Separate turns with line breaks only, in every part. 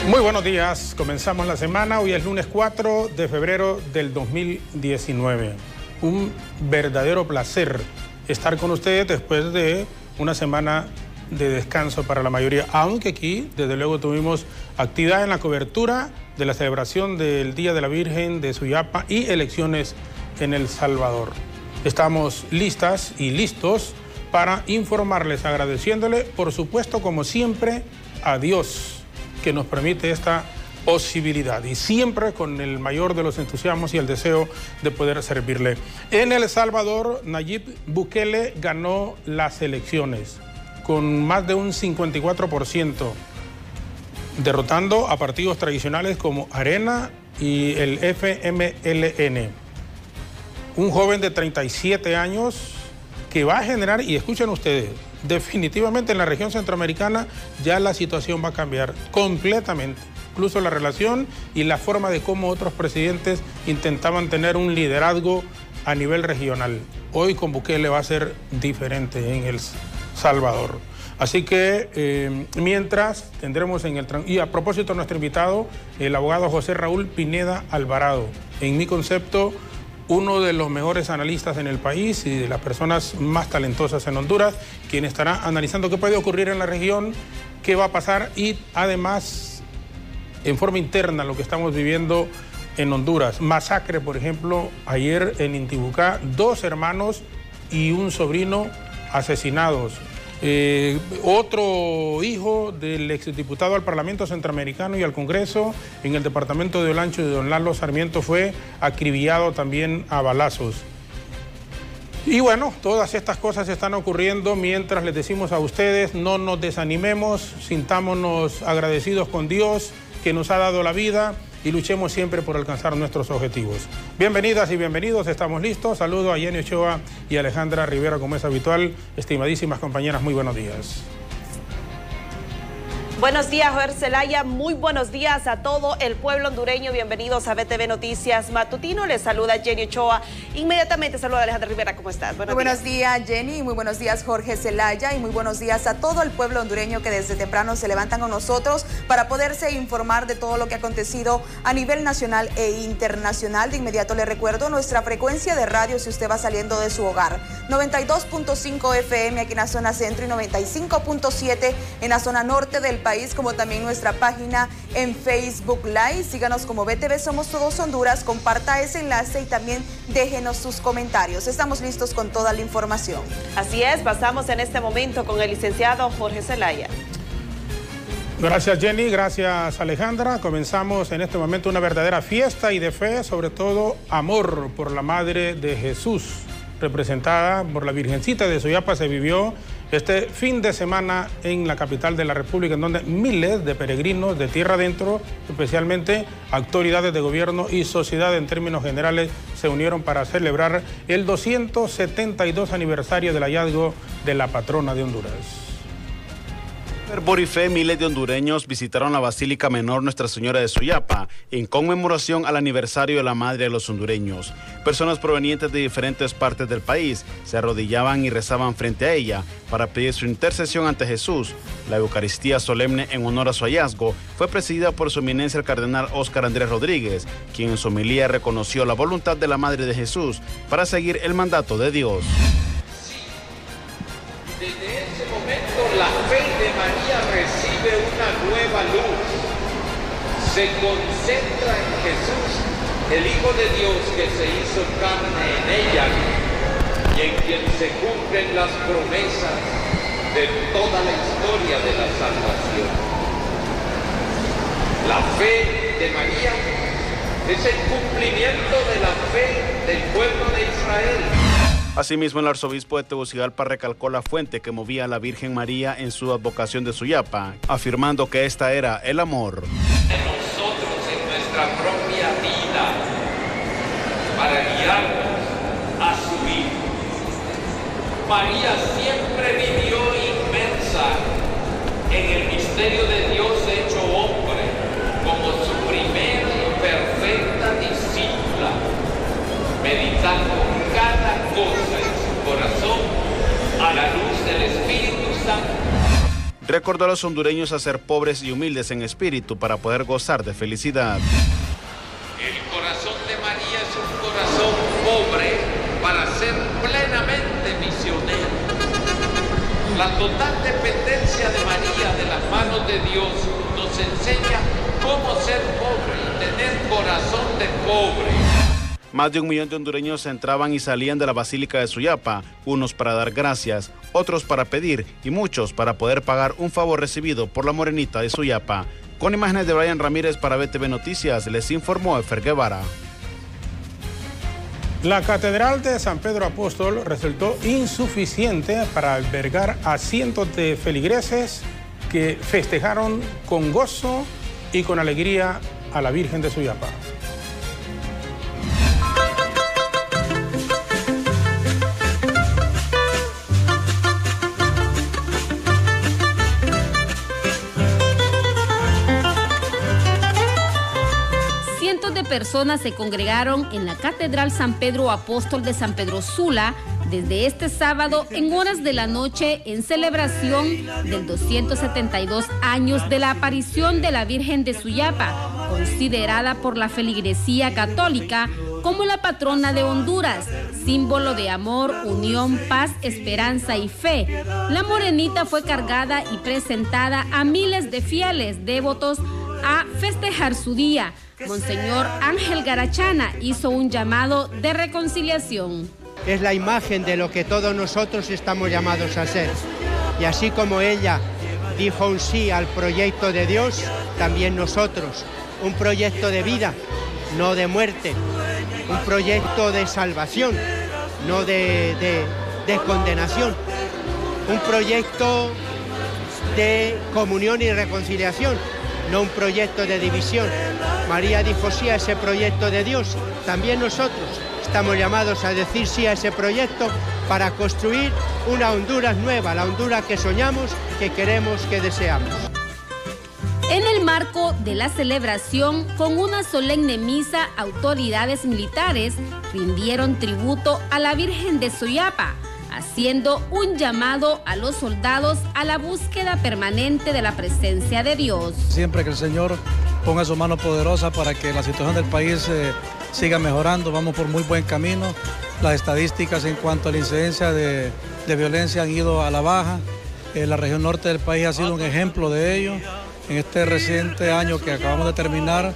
Muy buenos días, comenzamos la semana, hoy es lunes 4 de febrero del 2019. Un verdadero placer estar con ustedes después de una semana de descanso para la mayoría, aunque aquí desde luego tuvimos actividad en la cobertura de la celebración del Día de la Virgen de Suyapa y elecciones en El Salvador. Estamos listas y listos para informarles, agradeciéndole, por supuesto, como siempre, a Dios, que nos permite esta posibilidad y siempre con el mayor de los entusiasmos y el deseo de poder servirle. En El Salvador, Nayib Bukele ganó las elecciones con más de un 54%, derrotando a partidos tradicionales como Arena y el FMLN. Un joven de 37 años que va a generar, y escuchen ustedes, definitivamente en la región centroamericana ya la situación va a cambiar completamente. Incluso la relación y la forma de cómo otros presidentes intentaban tener un liderazgo a nivel regional. Hoy con Bukele va a ser diferente en El Salvador. Así que mientras tendremos y a propósito nuestro invitado, el abogado José Raúl Pineda Alvarado, en mi concepto, uno de los mejores analistas en el país y de las personas más talentosas en Honduras, quien estará analizando qué puede ocurrir en la región, qué va a pasar y además en forma interna lo que estamos viviendo en Honduras. Masacre, por ejemplo, ayer en Intibucá, 2 hermanos y un sobrino asesinados. Otro hijo del exdiputado al Parlamento Centroamericano y al Congreso en el departamento de Olancho de don Lalo Sarmiento fue acribillado también a balazos. Y bueno, todas estas cosas están ocurriendo mientras les decimos a ustedes, no nos desanimemos, sintámonos agradecidos con Dios que nos ha dado la vida y luchemos siempre por alcanzar nuestros objetivos. Bienvenidas y bienvenidos, estamos listos. Saludo a Jenny Ochoa y Alejandra Rivera, como es habitual. Estimadísimas compañeras, muy buenos días.
Buenos días, Joer Zelaya. Muy buenos días a todo el pueblo hondureño. Bienvenidos a BTV Noticias Matutino. Les saluda Jenny Ochoa. Inmediatamente saluda a Alejandra Rivera. ¿Cómo estás?
Buenos días, Jenny. Muy buenos días, Jorge Zelaya. Y muy buenos días a todo el pueblo hondureño que desde temprano se levantan con nosotros para poderse informar de todo lo que ha acontecido a nivel nacional e internacional. De inmediato le recuerdo nuestra frecuencia de radio si usted va saliendo de su hogar. 92.5 FM aquí en la zona centro y 95.7 en la zona norte del país, como también nuestra página en Facebook Live. Síganos como BTV Somos Todos Honduras, comparta ese enlace y también déjenos sus comentarios. Estamos listos con toda la información.
Así es, pasamos en este momento con el licenciado Jorge Zelaya.
Gracias, Jenny, gracias, Alejandra. Comenzamos en este momento una verdadera fiesta y de fe, sobre todo amor por la Madre de Jesús, representada por la Virgencita de Suyapa. Se vivió este fin de semana en la capital de la República, en donde miles de peregrinos de tierra adentro, especialmente autoridades de gobierno y sociedad en términos generales, se unieron para celebrar el 272 aniversario del hallazgo de la patrona de Honduras.
Fervor y fe, miles de hondureños visitaron la Basílica Menor Nuestra Señora de Suyapa en conmemoración al aniversario de la Madre de los hondureños. Personas provenientes de diferentes partes del país se arrodillaban y rezaban frente a ella para pedir su intercesión ante Jesús. La Eucaristía solemne en honor a su hallazgo fue presidida por su eminencia el cardenal Óscar Andrés Rodríguez, quien en su homilía reconoció la voluntad de la Madre de Jesús para seguir el mandato de Dios.
Desde ese momento la fe de María recibe una nueva luz. Se concentra en Jesús, el Hijo de Dios que se hizo carne en ella y en quien se cumplen las promesas de toda la historia de la salvación. La fe de María es el cumplimiento de la fe del pueblo de Israel.
Asimismo, el arzobispo de Tegucigalpa recalcó la fuente que movía a la Virgen María en su advocación de Suyapa, afirmando que esta era el amor.
En nosotros, en nuestra propia vida, para guiarnos a su Hijo. María siempre vivió inmersa en el misterio de Dios hecho hombre, como su primera y perfecta discípula, meditando cada cosa en su corazón a la luz del Espíritu Santo.
recordó a los hondureños a ser pobres y humildes en espíritu para poder gozar de felicidad.
El corazón de María es un corazón pobre para ser plenamente misionero. La total dependencia de María de las manos de Dios nos enseña cómo ser pobre y tener corazón de pobre.
Más de 1 millón de hondureños entraban y salían de la Basílica de Suyapa, unos para dar gracias, otros para pedir y muchos para poder pagar un favor recibido por la morenita de Suyapa. Con imágenes de Brian Ramírez para BTV Noticias, les informó Efer Guevara.
La Catedral de San Pedro Apóstol resultó insuficiente para albergar a cientos de feligreses que festejaron con gozo y con alegría a la Virgen de Suyapa.
Personas se congregaron en la Catedral San Pedro Apóstol de San Pedro Sula desde este sábado en horas de la noche en celebración del 272 años de la aparición de la Virgen de Suyapa, considerada por la feligresía católica como la patrona de Honduras, símbolo de amor, unión, paz, esperanza y fe. La morenita fue cargada y presentada a miles de fieles devotos a festejar su día. Monseñor Ángel Garachana hizo un llamado de reconciliación.
Es la imagen de lo que todos nosotros estamos llamados a ser. Y así como ella dijo un sí al proyecto de Dios, también nosotros, un proyecto de vida, no de muerte, un proyecto de salvación, no de condenación, un proyecto de comunión y reconciliación, no un proyecto de división. María dijo sí a ese proyecto de Dios. También nosotros estamos llamados a decir sí a ese proyecto para construir una Honduras nueva, la Honduras que soñamos, que queremos, que deseamos.
En el marco de la celebración, con una solemne misa, autoridades militares rindieron tributo a la Virgen de Suyapa, haciendo un llamado a los soldados a la búsqueda permanente de la presencia de Dios. Siempre que el Señor ponga su mano poderosa para que la situación del país siga mejorando, vamos por muy buen camino. Las estadísticas en cuanto a la incidencia de violencia han ido a la baja. La región norte del país ha sido un ejemplo de ello. En este reciente año que acabamos de terminar,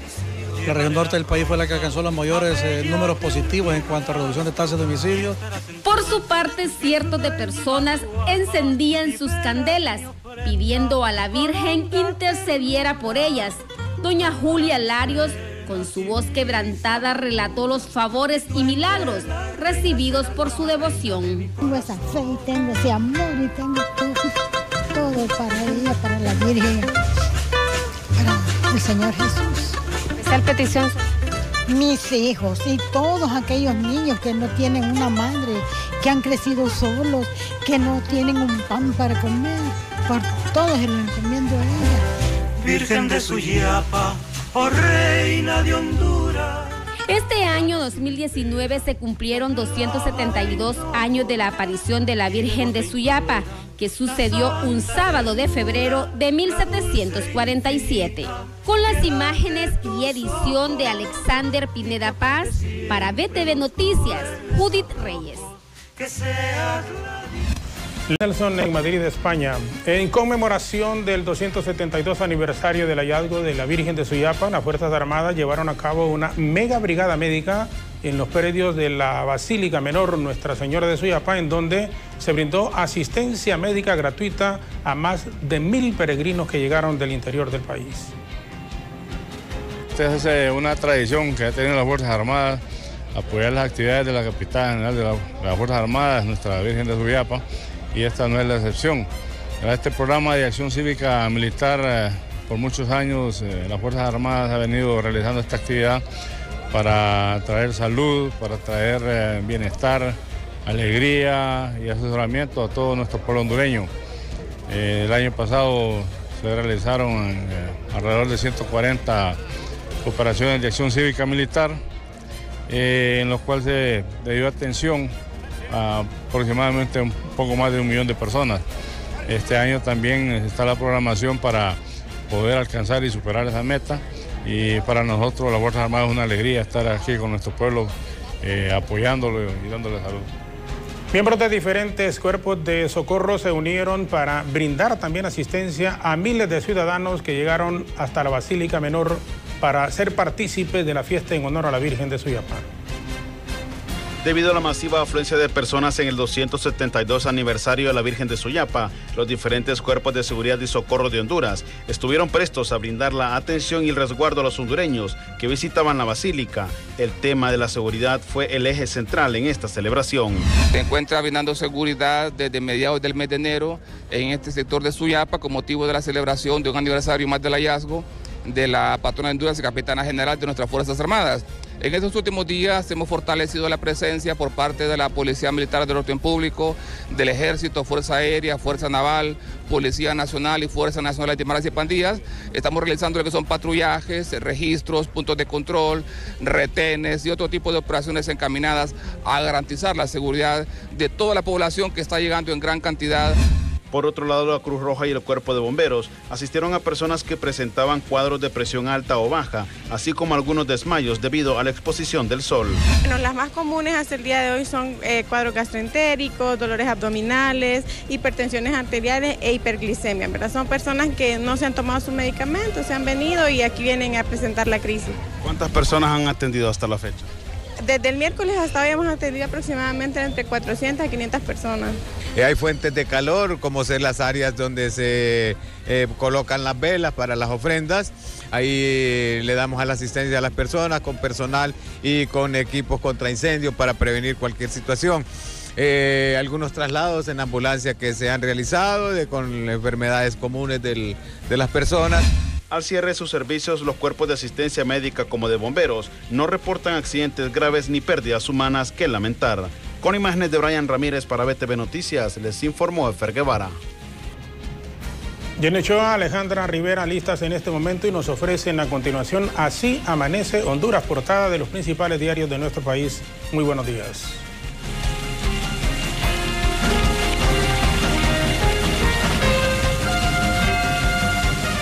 la región norte del país fue la que alcanzó los mayores números positivos en cuanto a reducción de tasas de homicidios. Por su parte, cientos de personas encendían sus candelas, pidiendo a la Virgen intercediera por ellas. Doña Julia Larios, con su voz quebrantada, relató los favores y milagros recibidos por su devoción.
Tengo esa fe y tengo ese amor y tengo todo para ella, para la Virgen, para el Señor Jesús.
¿Cuál petición?
Mis hijos y todos aquellos niños que no tienen una madre, que han crecido solos, que no tienen un pan para comer, por todos se lo encomiendo a ella.
Virgen de Suyapa, oh Reina de Honduras.
Este año 2019 se cumplieron 272 años de la aparición de la Virgen de Suyapa, que sucedió un sábado de febrero de 1747. Con las imágenes y edición de Alexander Pineda Paz, para BTV Noticias, Judith Reyes.
Nelson en Madrid, España. En conmemoración del 272 aniversario del hallazgo de la Virgen de Suyapa, las Fuerzas Armadas llevaron a cabo una mega brigada médica en los predios de la Basílica Menor Nuestra Señora de Suyapa, en donde se brindó asistencia médica gratuita a más de 1000 peregrinos que llegaron del interior del país.
Esta es una tradición que ha tenido las Fuerzas Armadas, apoyar las actividades de la Capitanía General de las Fuerzas Armadas, Nuestra Virgen de Suyapa, y esta no es la excepción. Este programa de acción cívica militar, por muchos años las Fuerzas Armadas han venido realizando esta actividad para traer salud, para traer bienestar, alegría y asesoramiento a todo nuestro pueblo hondureño. El año pasado se realizaron alrededor de 140 operaciones de acción cívica militar, en los cuales se le dio atención a aproximadamente un poco más de 1 millón de personas. Este año también está la programación para poder alcanzar y superar esa meta. Y para nosotros, las Fuerzas Armadas, es una alegría estar aquí con nuestro pueblo, apoyándolo y dándole salud.
Miembros de diferentes cuerpos de socorro se unieron para brindar también asistencia a miles de ciudadanos que llegaron hasta la Basílica Menor para ser partícipes de la fiesta en honor a la Virgen de Suyapá.
Debido a la masiva afluencia de personas en el 272 aniversario de la Virgen de Suyapá, los diferentes cuerpos de seguridad y socorro de Honduras estuvieron prestos a brindar la atención y el resguardo a los hondureños que visitaban la basílica. El tema de la seguridad fue el eje central en esta celebración.
Se encuentra brindando seguridad desde mediados del mes de enero en este sector de Suyapá con motivo de la celebración de un aniversario más del hallazgo de la patrona de Honduras y capitana general de nuestras Fuerzas Armadas. En estos últimos días hemos fortalecido la presencia por parte de la Policía Militar del Orden Público, del Ejército, Fuerza Aérea, Fuerza Naval, Policía Nacional y Fuerza Nacional de Maras y Pandillas. Estamos realizando lo que son patrullajes, registros, puntos de control, retenes y otro tipo de operaciones encaminadas a garantizar la seguridad de toda la población que está llegando en gran cantidad.
Por otro lado, la Cruz Roja y el Cuerpo de Bomberos asistieron a personas que presentaban cuadros de presión alta o baja, así como algunos desmayos debido a la exposición del sol.
Bueno, las más comunes hasta el día de hoy son cuadros gastroentéricos, dolores abdominales, hipertensiones arteriales e hiperglicemia, ¿verdad? Son personas que no se han tomado sus medicamentos, se han venido y aquí vienen a presentar la crisis.
¿Cuántas personas han atendido hasta la fecha?
Desde el miércoles hasta hoy hemos atendido aproximadamente entre 400 a 500 personas.
Hay fuentes de calor, como ser las áreas donde se colocan las velas para las ofrendas. Ahí le damos a la asistencia a las personas con personal y con equipos contra incendios para prevenir cualquier situación. Algunos traslados en ambulancia que se han realizado con enfermedades comunes de las personas.
Al cierre de sus servicios, los cuerpos de asistencia médica como de bomberos no reportan accidentes graves ni pérdidas humanas que lamentar. Con imágenes de Brian Ramírez para BTV Noticias, les informó Efer Guevara.
Jenny Ochoa, Alejandra Rivera listas en este momento y nos ofrecen a continuación Así Amanece Honduras, portada de los principales diarios de nuestro país. Muy buenos días.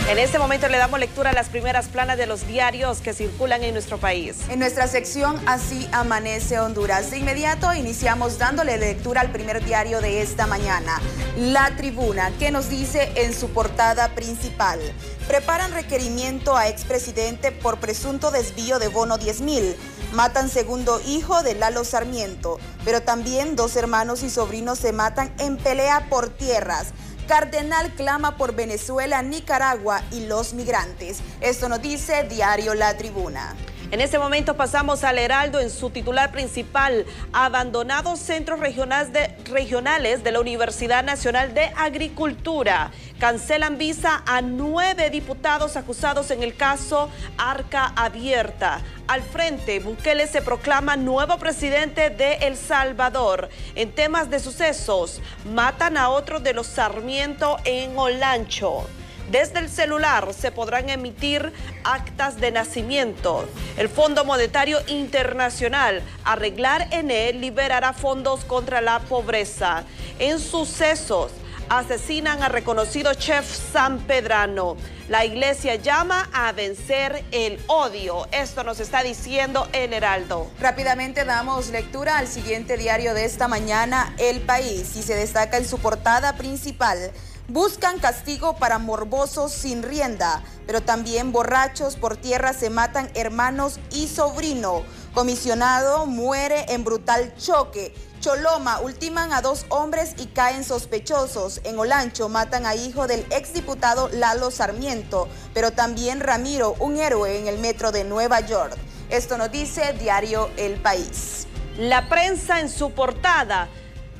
En este momento le damos lectura a las primeras planas de los diarios que circulan en nuestro país.
En nuestra sección Así Amanece Honduras, de inmediato iniciamos dándole lectura al primer diario de esta mañana, La Tribuna, que nos dice en su portada principal: preparan requerimiento a expresidente por presunto desvío de bono 10,000. Matan segundo hijo de Lalo Sarmiento, pero también 2 hermanos y sobrinos se matan en pelea por tierras. Cardenal clama por Venezuela, Nicaragua y los migrantes. Esto nos dice Diario La Tribuna.
En este momento pasamos al Heraldo en su titular principal: abandonados centros regionales de la Universidad Nacional de Agricultura. Cancelan visa a 9 diputados acusados en el caso Arca Abierta. Al frente, Bukele se proclama nuevo presidente de El Salvador. En temas de sucesos, matan a otro de los Sarmiento en Olancho. Desde el celular se podrán emitir actas de nacimiento. El Fondo Monetario Internacional, arreglar en él, liberará fondos contra la pobreza. En sucesos, asesinan a reconocido chef sanpedrano. La iglesia llama a vencer el odio. Esto nos está diciendo el Heraldo.
Rápidamente damos lectura al siguiente diario de esta mañana, El País, y se destaca en su portada principal: buscan castigo para morbosos sin rienda, pero también borrachos por tierra se matan hermanos y sobrino. Comisionado muere en brutal choque. Choloma ultiman a 2 hombres y caen sospechosos. En Olancho matan a hijo del exdiputado Lalo Sarmiento, pero también Ramiro, un héroe en el metro de Nueva York. Esto nos dice Diario El País.
La prensa en su portada: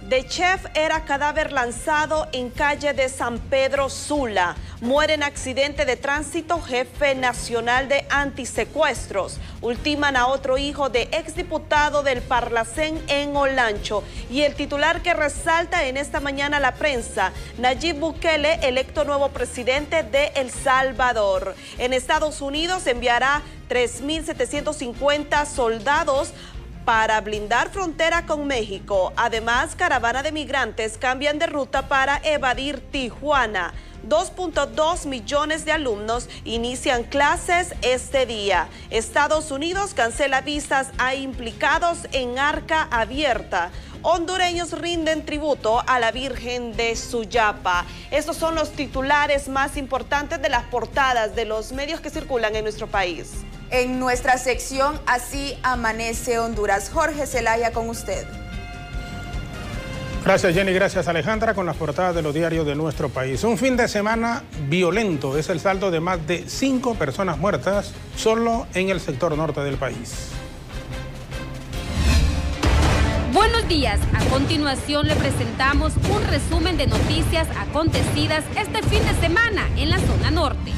de chef era cadáver lanzado en calle de San Pedro Sula. Muere en accidente de tránsito jefe nacional de antisecuestros. Ultiman a otro hijo de exdiputado del Parlacén en Olancho. Y el titular que resalta en esta mañana la prensa: Nayib Bukele, electo nuevo presidente de El Salvador. En Estados Unidos enviará 3.750 soldados para blindar frontera con México. Además, caravana de migrantes cambian de ruta para evadir Tijuana. 2.2 millones de alumnos inician clases este día. Estados Unidos cancela visas a implicados en Arca Abierta. Hondureños rinden tributo a la Virgen de Suyapa. Estos son los titulares más importantes de las portadas de los medios que circulan en nuestro país.
En nuestra sección Así amanece Honduras. Jorge Zelaya, con usted.
Gracias, Jenny. Gracias, Alejandra, con las portadas de los diarios de nuestro país. Un fin de semana violento es el saldo de más de 5 personas muertas solo en el sector norte del país.
Buenos días. A continuación le presentamos un resumen de noticias acontecidas este fin de semana en la zona norte.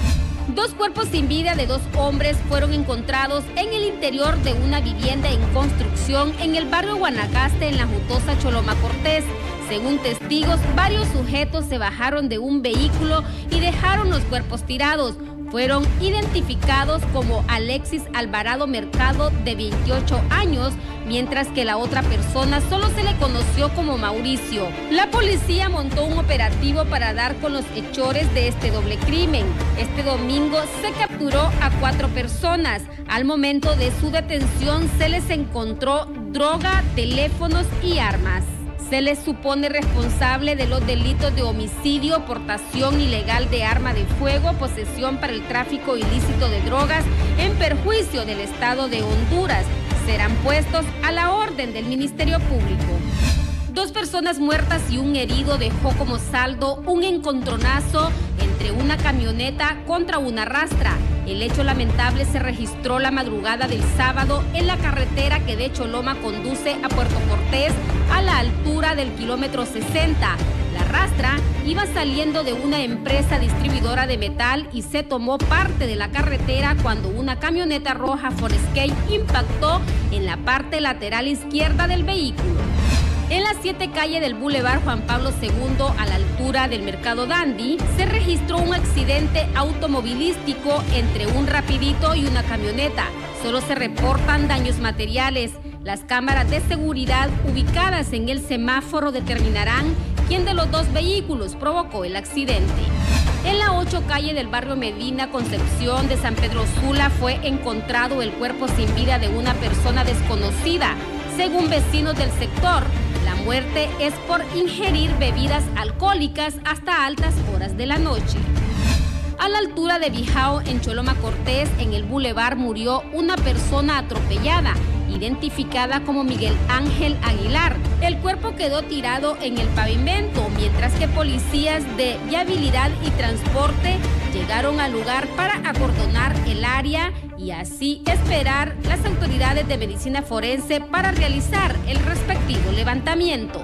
2 cuerpos sin vida de 2 hombres fueron encontrados en el interior de una vivienda en construcción en el barrio Guanacaste, en la jutosa Choloma Cortés. Según testigos, varios sujetos se bajaron de un vehículo y dejaron los cuerpos tirados. Fueron identificados como Alexis Alvarado Mercado, de 28 años, mientras que la otra persona solo se le conoció como Mauricio. La policía montó un operativo para dar con los hechores de este doble crimen. Este domingo se capturó a 4 personas. Al momento de su detención se les encontró droga, teléfonos y armas. Se les supone responsable de los delitos de homicidio, portación ilegal de arma de fuego, posesión para el tráfico ilícito de drogas en perjuicio del Estado de Honduras. Serán puestos a la orden del Ministerio Público. 2 personas muertas y un herido dejó como saldo un encontronazo entre una camioneta contra una rastra. El hecho lamentable se registró la madrugada del sábado en la carretera que de Choloma conduce a Puerto Cortés, a la altura del kilómetro 60. La rastra iba saliendo de una empresa distribuidora de metal y se tomó parte de la carretera cuando una camioneta roja Forescape impactó en la parte lateral izquierda del vehículo. En la 7 calle del Boulevard Juan Pablo II, a la altura del Mercado Dandy, se registró un accidente automovilístico entre un rapidito y una camioneta. Solo se reportan daños materiales. Las cámaras de seguridad ubicadas en el semáforo determinarán quién de los 2 vehículos provocó el accidente. En la 8 calle del barrio Medina Concepción de San Pedro Sula fue encontrado el cuerpo sin vida de una persona desconocida. Según vecinos del sector, la muerte es por ingerir bebidas alcohólicas hasta altas horas de la noche. A la altura de Bijao, en Choloma Cortés, en el bulevar, murió una persona atropellada, identificada como Miguel Ángel Aguilar. El cuerpo quedó tirado en el pavimento, mientras que policías de viabilidad y transporte llegaron al lugar para acordonar el área y así esperar las autoridades de medicina forense para realizar el respectivo levantamiento.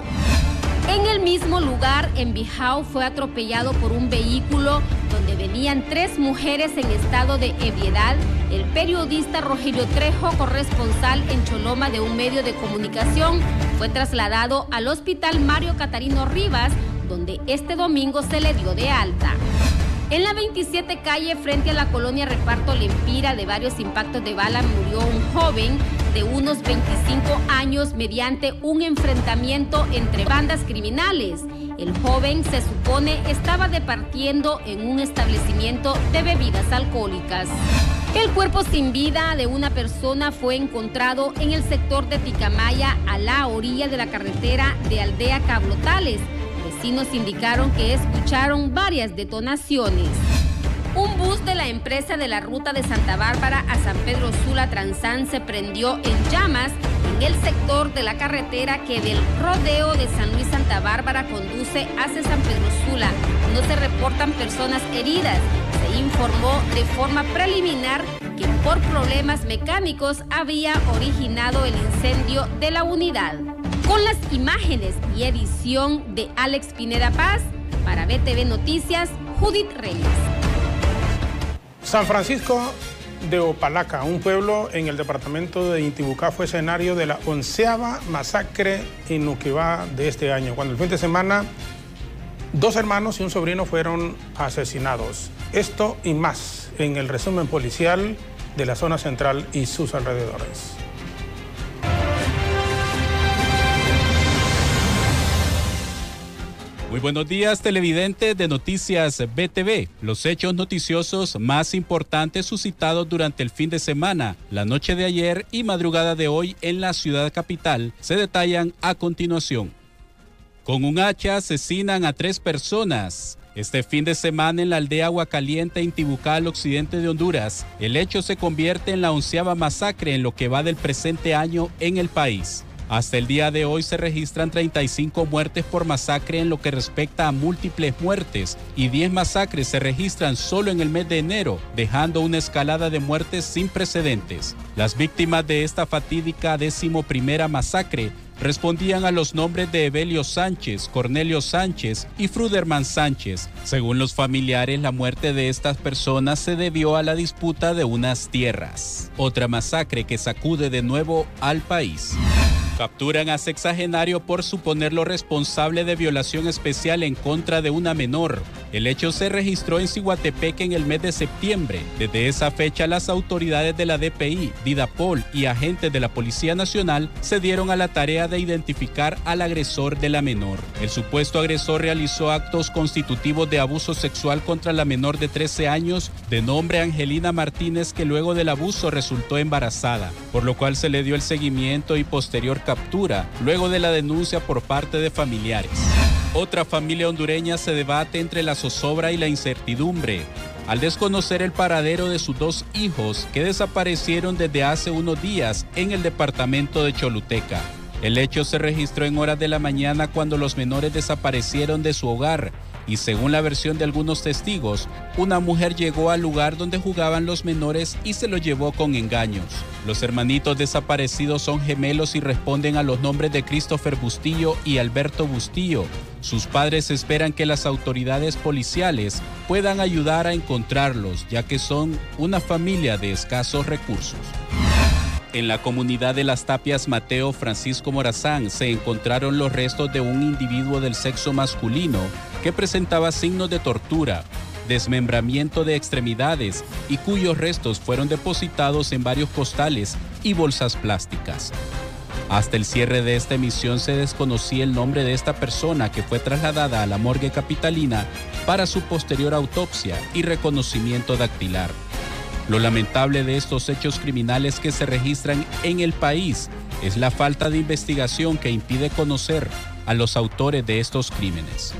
En el mismo lugar, en Bijao, fue atropellado por un vehículo donde venían 3 mujeres en estado de ebriedad. El periodista Rogelio Trejo, corresponsal en Choloma de un medio de comunicación, fue trasladado al hospital Mario Catarino Rivas, donde este domingo se le dio de alta. En la 27 calle, frente a la colonia Reparto Lempira, de varios impactos de bala murió un joven de unos 25 años mediante un enfrentamiento entre bandas criminales. El joven, se supone, estaba departiendo en un establecimiento de bebidas alcohólicas. El cuerpo sin vida de una persona fue encontrado en el sector de Ticamaya, a la orilla de la carretera de Aldea Cablotales. Vecinos indicaron que escucharon varias detonaciones. Un bus de la empresa de la ruta de Santa Bárbara a San Pedro Sula Transan se prendió en llamas en el sector de la carretera que del rodeo de San Luis Santa Bárbara conduce hacia San Pedro Sula. No se reportan personas heridas. Se informó de forma preliminar que por problemas mecánicos había originado el incendio de la unidad. Con las imágenes y edición de Alex Pineda Paz, para BTV Noticias, Judith Reyes.
San Francisco de Opalaca, un pueblo en el departamento de Intibucá, fue escenario de la 11ª masacre en Nuquibá de este año, cuando el fin de semana 2 hermanos y un sobrino fueron asesinados. Esto y más en el resumen policial de la zona central y sus alrededores.
Muy buenos días, televidentes de Noticias BTV. Los hechos noticiosos más importantes suscitados durante el fin de semana, la noche de ayer y madrugada de hoy en la ciudad capital se detallan a continuación. Con un hacha asesinan a 3 personas. Este fin de semana en la aldea Aguacaliente, Intibucá, al occidente de Honduras, el hecho se convierte en la 11ª masacre en lo que va del presente año en el país. Hasta el día de hoy se registran 35 muertes por masacre en lo que respecta a múltiples muertes y 10 masacres se registran solo en el mes de enero, dejando una escalada de muertes sin precedentes. Las víctimas de esta fatídica 11ª masacre respondían a los nombres de Evelio Sánchez, Cornelio Sánchez y Fruderman Sánchez. Según los familiares, la muerte de estas personas se debió a la disputa de unas tierras. Otra masacre que sacude de nuevo al país. Capturan a sexagenario por suponerlo responsable de violación especial en contra de una menor. El hecho se registró en Ciguatepeque en el mes de septiembre. Desde esa fecha, las autoridades de la DPI, Didapol y agentes de la Policía Nacional se dieron a la tarea de identificar al agresor de la menor. El supuesto agresor realizó actos constitutivos de abuso sexual contra la menor de 13 años de nombre Angelina Martínez, que luego del abuso resultó embarazada, por lo cual se le dio el seguimiento y posterior captura, luego de la denuncia por parte de familiares. Otra familia hondureña se debate entre la zozobra y la incertidumbre al desconocer el paradero de sus 2 hijos que desaparecieron desde hace unos días en el departamento de Choluteca. El hecho se registró en horas de la mañana cuando los menores desaparecieron de su hogar y, según la versión de algunos testigos, una mujer llegó al lugar donde jugaban los menores y se los llevó con engaños. Los hermanitos desaparecidos son gemelos y responden a los nombres de Christopher Bustillo y Alberto Bustillo. Sus padres esperan que las autoridades policiales puedan ayudar a encontrarlos, ya que son una familia de escasos recursos. En la comunidad de Las Tapias Mateo Francisco Morazán se encontraron los restos de un individuo del sexo masculino que presentaba signos de tortura, desmembramiento de extremidades y cuyos restos fueron depositados en varios costales y bolsas plásticas. Hasta el cierre de esta emisión se desconocía el nombre de esta persona, que fue trasladada a la morgue capitalina para su posterior autopsia y reconocimiento dactilar. Lo lamentable de estos hechos criminales que se registran en el país es la falta de investigación que impide conocer a los autores de estos crímenes.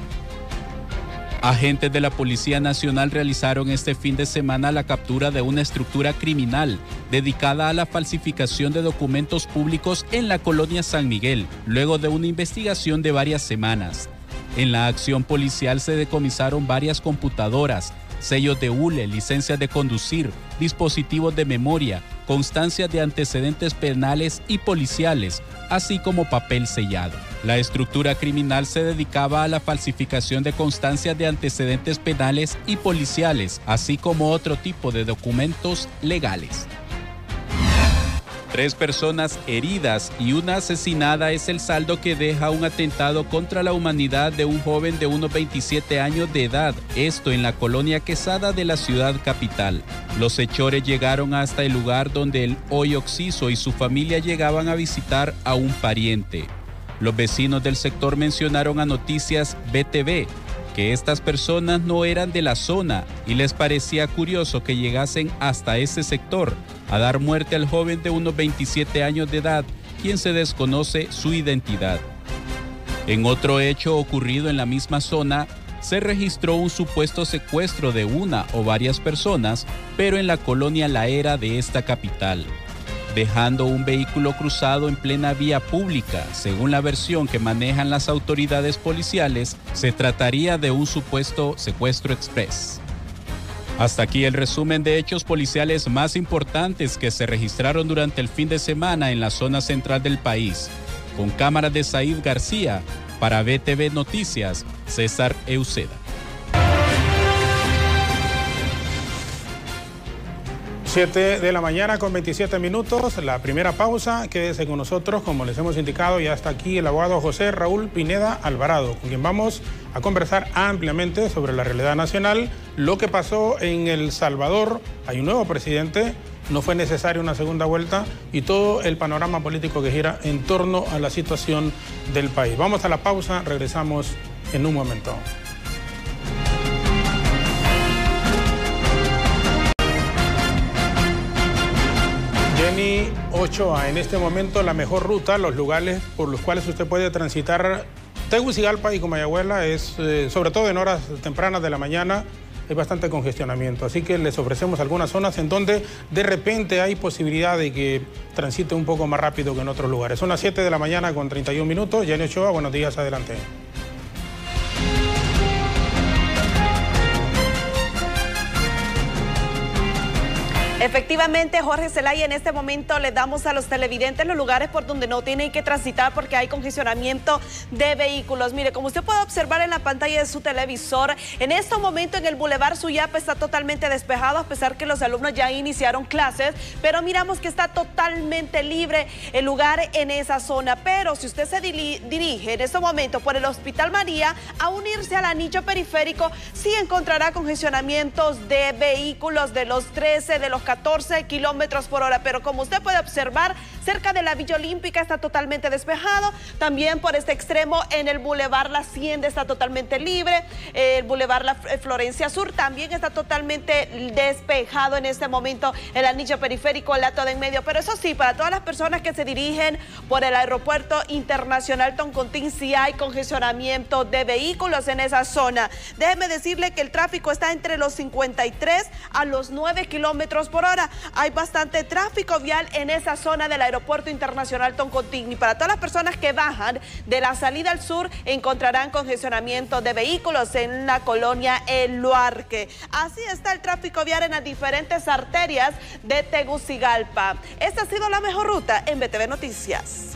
Agentes de la Policía Nacional realizaron este fin de semana la captura de una estructura criminal dedicada a la falsificación de documentos públicos en la colonia San Miguel, luego de una investigación de varias semanas. En la acción policial se decomisaron varias computadoras, sellos de hule, licencias de conducir, dispositivos de memoria, constancias de antecedentes penales y policiales, así como papel sellado. La estructura criminal se dedicaba a la falsificación de constancias de antecedentes penales y policiales, así como otro tipo de documentos legales. 3 personas heridas y una asesinada es el saldo que deja un atentado contra la humanidad de un joven de unos 27 años de edad, esto en la colonia Quesada de la ciudad capital. Los hechores llegaron hasta el lugar donde el hoy occiso y su familia llegaban a visitar a un pariente. Los vecinos del sector mencionaron a Noticias BTV que estas personas no eran de la zona y les parecía curioso que llegasen hasta ese sector a dar muerte al joven de unos 27 años de edad, quien se desconoce su identidad. En otro hecho ocurrido en la misma zona, se registró un supuesto secuestro de una o varias personas, pero en la colonia La Era de esta capital, dejando un vehículo cruzado en plena vía pública. Según la versión que manejan las autoridades policiales, se trataría de un supuesto secuestro express. Hasta aquí el resumen de hechos policiales más importantes que se registraron durante el fin de semana en la zona central del país. Con cámaras de Said García, para BTV Noticias, César Euseda.
7 de la mañana con 27 minutos, la primera pausa. Quédese con nosotros, como les hemos indicado, ya está aquí el abogado José Raúl Pineda Alvarado, con quien vamos a conversar ampliamente sobre la realidad nacional, lo que pasó en El Salvador. Hay un nuevo presidente, no fue necesaria una segunda vuelta, y todo el panorama político que gira en torno a la situación del país. Vamos a la pausa, regresamos en un momento. Jenny Ochoa, en este momento la mejor ruta, los lugares por los cuales usted puede transitar Tegucigalpa y Comayagüela es, sobre todo en horas tempranas de la mañana, hay bastante congestionamiento. Así que les ofrecemos algunas zonas en donde de repente hay posibilidad de que transite un poco más rápido que en otros lugares. Son las 7 de la mañana con 31 minutos. Jenny Ochoa, buenos días, adelante.
Efectivamente, Jorge Zelaya, en este momento le damos a los televidentes los lugares por donde no tienen que transitar porque hay congestionamiento de vehículos. Mire, como usted puede observar en la pantalla de su televisor, en este momento en el Boulevard Suyapa está totalmente despejado, a pesar que los alumnos ya iniciaron clases, pero miramos que está totalmente libre el lugar en esa zona. Pero si usted se dirige en este momento por el Hospital María a unirse al anillo periférico, sí encontrará congestionamientos de vehículos de los 13, de los 14 kilómetros por hora, pero como usted puede observar, cerca de la Villa Olímpica está totalmente despejado. También por este extremo en el Boulevard La Hacienda está totalmente libre. El Boulevard La Florencia Sur también está totalmente despejado en este momento. El anillo periférico, el lato de en medio. Pero eso sí, para todas las personas que se dirigen por el Aeropuerto Internacional Toncontín, sí hay congestionamiento de vehículos en esa zona. Déjeme decirle que el tráfico está entre los 53 a los 9 kilómetros por hora. Hay bastante tráfico vial en esa zona del Aeropuerto Internacional Toncontín. Y para todas las personas que bajan de la salida al sur, encontrarán congestionamiento de vehículos en la colonia El Luarque. Así está el tráfico vial en las diferentes arterias de Tegucigalpa. Esta ha sido la mejor ruta en BTV Noticias.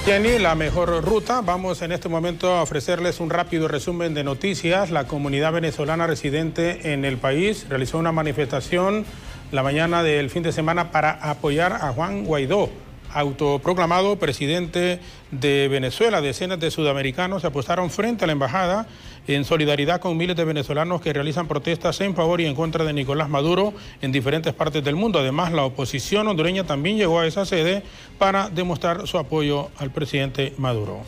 Jenny, la mejor ruta. Vamos en este momento a ofrecerles un rápido resumen de noticias. La comunidad venezolana residente en el país realizó una manifestación la mañana del fin de semana para apoyar a Juan Guaidó, autoproclamado presidente de Venezuela. Decenas de sudamericanos se apostaron frente a la embajada en solidaridad con miles de venezolanos que realizan protestas en favor y en contra de Nicolás Maduro en diferentes partes del mundo. Además, la oposición hondureña también llegó a esa sede para demostrar su apoyo al presidente Maduro.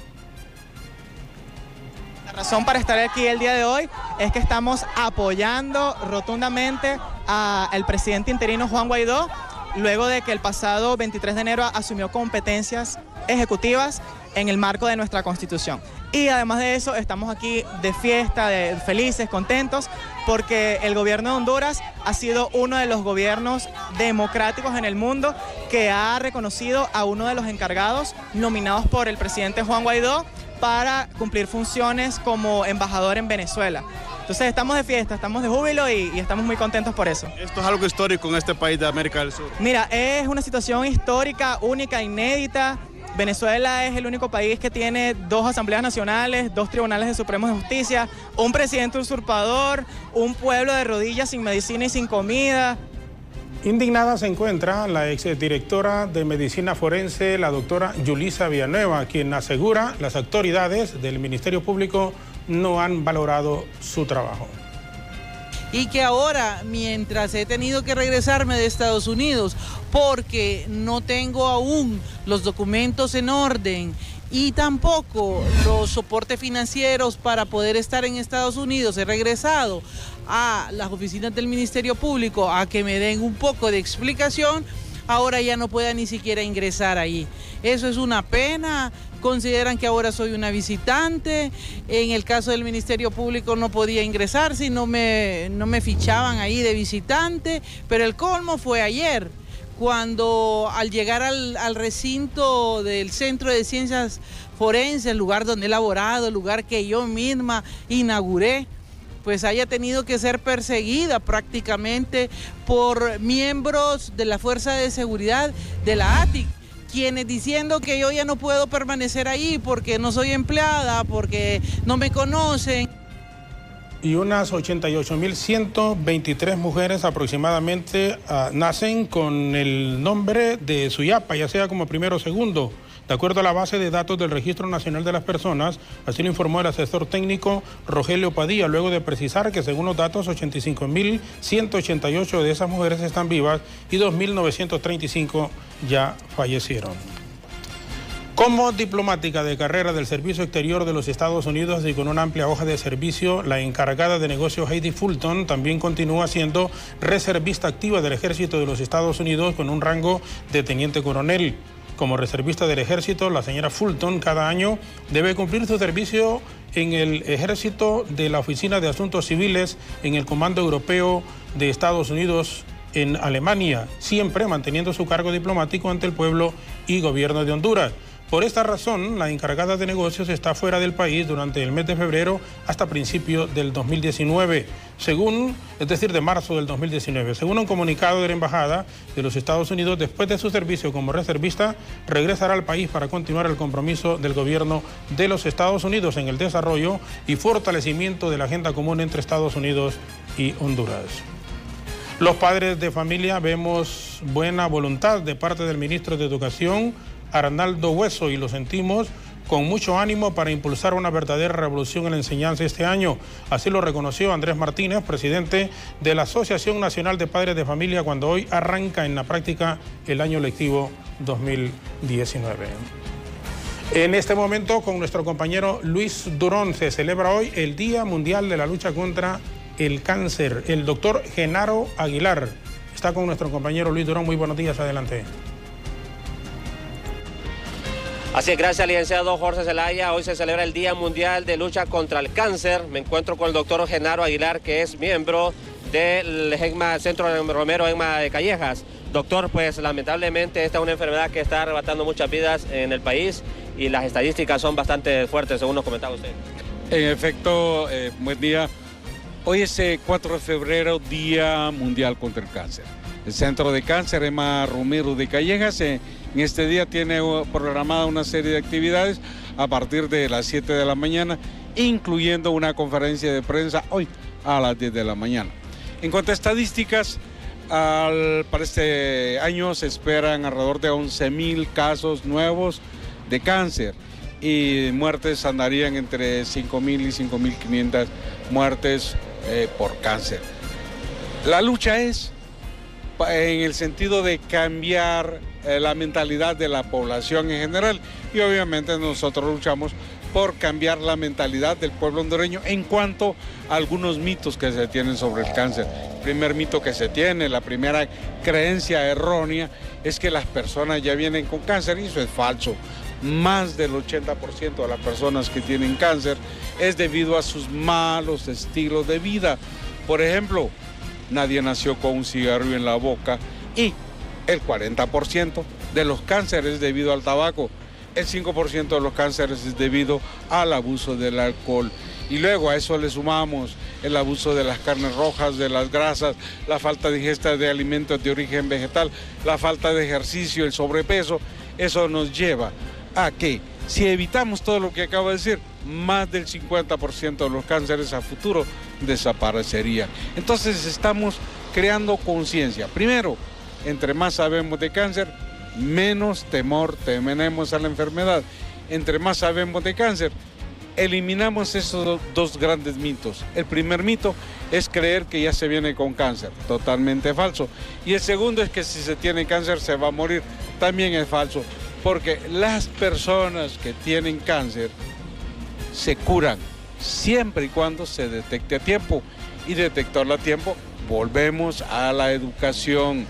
La razón para estar aquí el día de hoy es que estamos apoyando rotundamente al presidente interino Juan Guaidó, luego de que el pasado 23 de enero asumió competencias ejecutivas en el marco de nuestra Constitución. Y además de eso, estamos aquí de fiesta, felices, contentos, porque el gobierno de Honduras ha sido uno de los gobiernos democráticos en el mundo que ha reconocido a uno de los encargados nominados por el presidente Juan Guaidó para cumplir funciones como embajador en Venezuela. Entonces estamos de fiesta, estamos de júbilo y estamos muy contentos por eso.
¿Esto es algo histórico en este país de América del Sur?
Mira, es una situación histórica, única, inédita. Venezuela es el único país que tiene 2 asambleas nacionales, 2 tribunales de Suprema Justicia, un presidente usurpador, un pueblo de rodillas sin medicina y sin comida.
Indignada se encuentra la exdirectora de Medicina Forense, la doctora Yulisa Villanueva, quien asegura las autoridades del Ministerio Público no han valorado su trabajo.
Y que ahora, mientras he tenido que regresarme de Estados Unidos porque no tengo aún los documentos en orden y tampoco los soportes financieros para poder estar en Estados Unidos, he regresado a las oficinas del Ministerio Público a que me den un poco de explicación, ahora ya no pueda ni siquiera ingresar ahí. Eso es una pena. Consideran que ahora soy una visitante. En el caso del Ministerio Público no podía ingresar si no me fichaban ahí de visitante, pero el colmo fue ayer, cuando al llegar al recinto del Centro de Ciencias Forenses, el lugar donde he laborado, el lugar que yo misma inauguré, pues haya tenido que ser perseguida prácticamente por miembros de la Fuerza de Seguridad de la ATIC, quienes diciendo que yo ya no puedo permanecer ahí porque no soy empleada, porque no me conocen.
Y unas 88.123 mujeres aproximadamente nacen con el nombre de Suyapa, ya sea como primero o segundo, de acuerdo a la base de datos del Registro Nacional de las Personas. Así lo informó el asesor técnico Rogelio Padilla, luego de precisar que según los datos 85.188 de esas mujeres están vivas y 2.935 ya fallecieron. Como diplomática de carrera del Servicio Exterior de los Estados Unidos y con una amplia hoja de servicio, la encargada de negocios Heidi Fulton también continúa siendo reservista activa del Ejército de los Estados Unidos con un rango de teniente coronel. Como reservista del Ejército, la señora Fulton cada año debe cumplir su servicio en el Ejército de la Oficina de Asuntos Civiles en el Comando Europeo de Estados Unidos en Alemania, siempre manteniendo su cargo diplomático ante el pueblo y gobierno de Honduras. Por esta razón, la encargada de negocios está fuera del país durante el mes de febrero hasta principios del 2019, de marzo del 2019. Según un comunicado de la Embajada de los Estados Unidos, después de su servicio como reservista, regresará al país para continuar el compromiso del gobierno de los Estados Unidos en el desarrollo y fortalecimiento de la agenda común entre Estados Unidos y Honduras. Los padres de familia vemos buena voluntad de parte del ministro de Educación, Arnaldo Hueso, y lo sentimos con mucho ánimo para impulsar una verdadera revolución en la enseñanza este año. Así lo reconoció Andrés Martínez, presidente de la Asociación Nacional de Padres de Familia, cuando hoy arranca en la práctica el año lectivo 2019. En este momento, con nuestro compañero Luis Durón, se celebra hoy el Día Mundial de la Lucha contra el Cáncer. El doctor Genaro Aguilar está con nuestro compañero Luis Durón. Muy buenos días, adelante.
Así es, gracias, licenciado Jorge Zelaya. Hoy se celebra el Día Mundial de Lucha contra el Cáncer. Me encuentro con el doctor Genaro Aguilar, que es miembro del Centro Romero EGMA de Callejas. Doctor, pues lamentablemente esta es una enfermedad que está arrebatando muchas vidas en el país y las estadísticas son bastante fuertes, según nos comentaba usted.
En efecto, buen día. Hoy es 4 de febrero, Día Mundial contra el Cáncer. El Centro de Cáncer EGMA Romero de Callejas en este día tiene programada una serie de actividades a partir de las 7 de la mañana, incluyendo una conferencia de prensa hoy a las 10 de la mañana. En cuanto a estadísticas, para este año se esperan alrededor de 11.000 casos nuevos de cáncer y muertes andarían entre 5.000 y 5.500 muertes por cáncer. La lucha es en el sentido de cambiar la mentalidad de la población en general y obviamente nosotros luchamos por cambiar la mentalidad del pueblo hondureño en cuanto a algunos mitos que se tienen sobre el cáncer. El primer mito que se tiene, la primera creencia errónea es que las personas ya vienen con cáncer y eso es falso. Más del 80% de las personas que tienen cáncer es debido a sus malos estilos de vida. Por ejemplo, nadie nació con un cigarrillo en la boca y el 40% de los cánceres es debido al tabaco. El 5% de los cánceres es debido al abuso del alcohol. Y luego a eso le sumamos el abuso de las carnes rojas, de las grasas, la falta de ingesta de alimentos de origen vegetal, la falta de ejercicio, el sobrepeso. Eso nos lleva a que si evitamos todo lo que acabo de decir, más del 50% de los cánceres a futuro desaparecerían. Entonces estamos creando conciencia. Primero, entre más sabemos de cáncer, menos temor tenemos a la enfermedad. Entre más sabemos de cáncer, eliminamos esos dos grandes mitos. El primer mito es creer que ya se viene con cáncer, totalmente falso. Y el segundo es que si se tiene cáncer se va a morir, también es falso. Porque las personas que tienen cáncer se curan siempre y cuando se detecte a tiempo. Y detectarlo a tiempo, volvemos a la educación.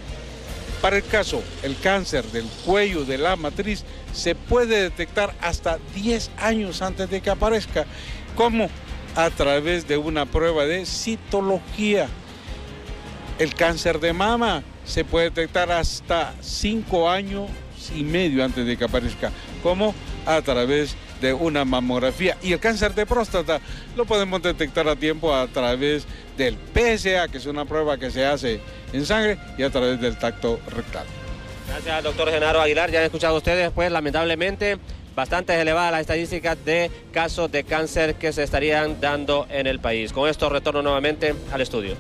Para el caso, el cáncer del cuello de la matriz se puede detectar hasta 10 años antes de que aparezca. ¿Cómo? A través de una prueba de citología. El cáncer de mama se puede detectar hasta 5 años y medio antes de que aparezca. ¿Cómo? A través de una mamografía. Y el cáncer de próstata lo podemos detectar a tiempo a través del PSA, que es una prueba que se hace en sangre, y a través del tacto rectal.
Gracias, doctor Genaro Aguilar. Ya han escuchado ustedes, pues lamentablemente bastante elevadas las estadísticas de casos de cáncer que se estarían dando en el país. Con esto retorno nuevamente al estudio.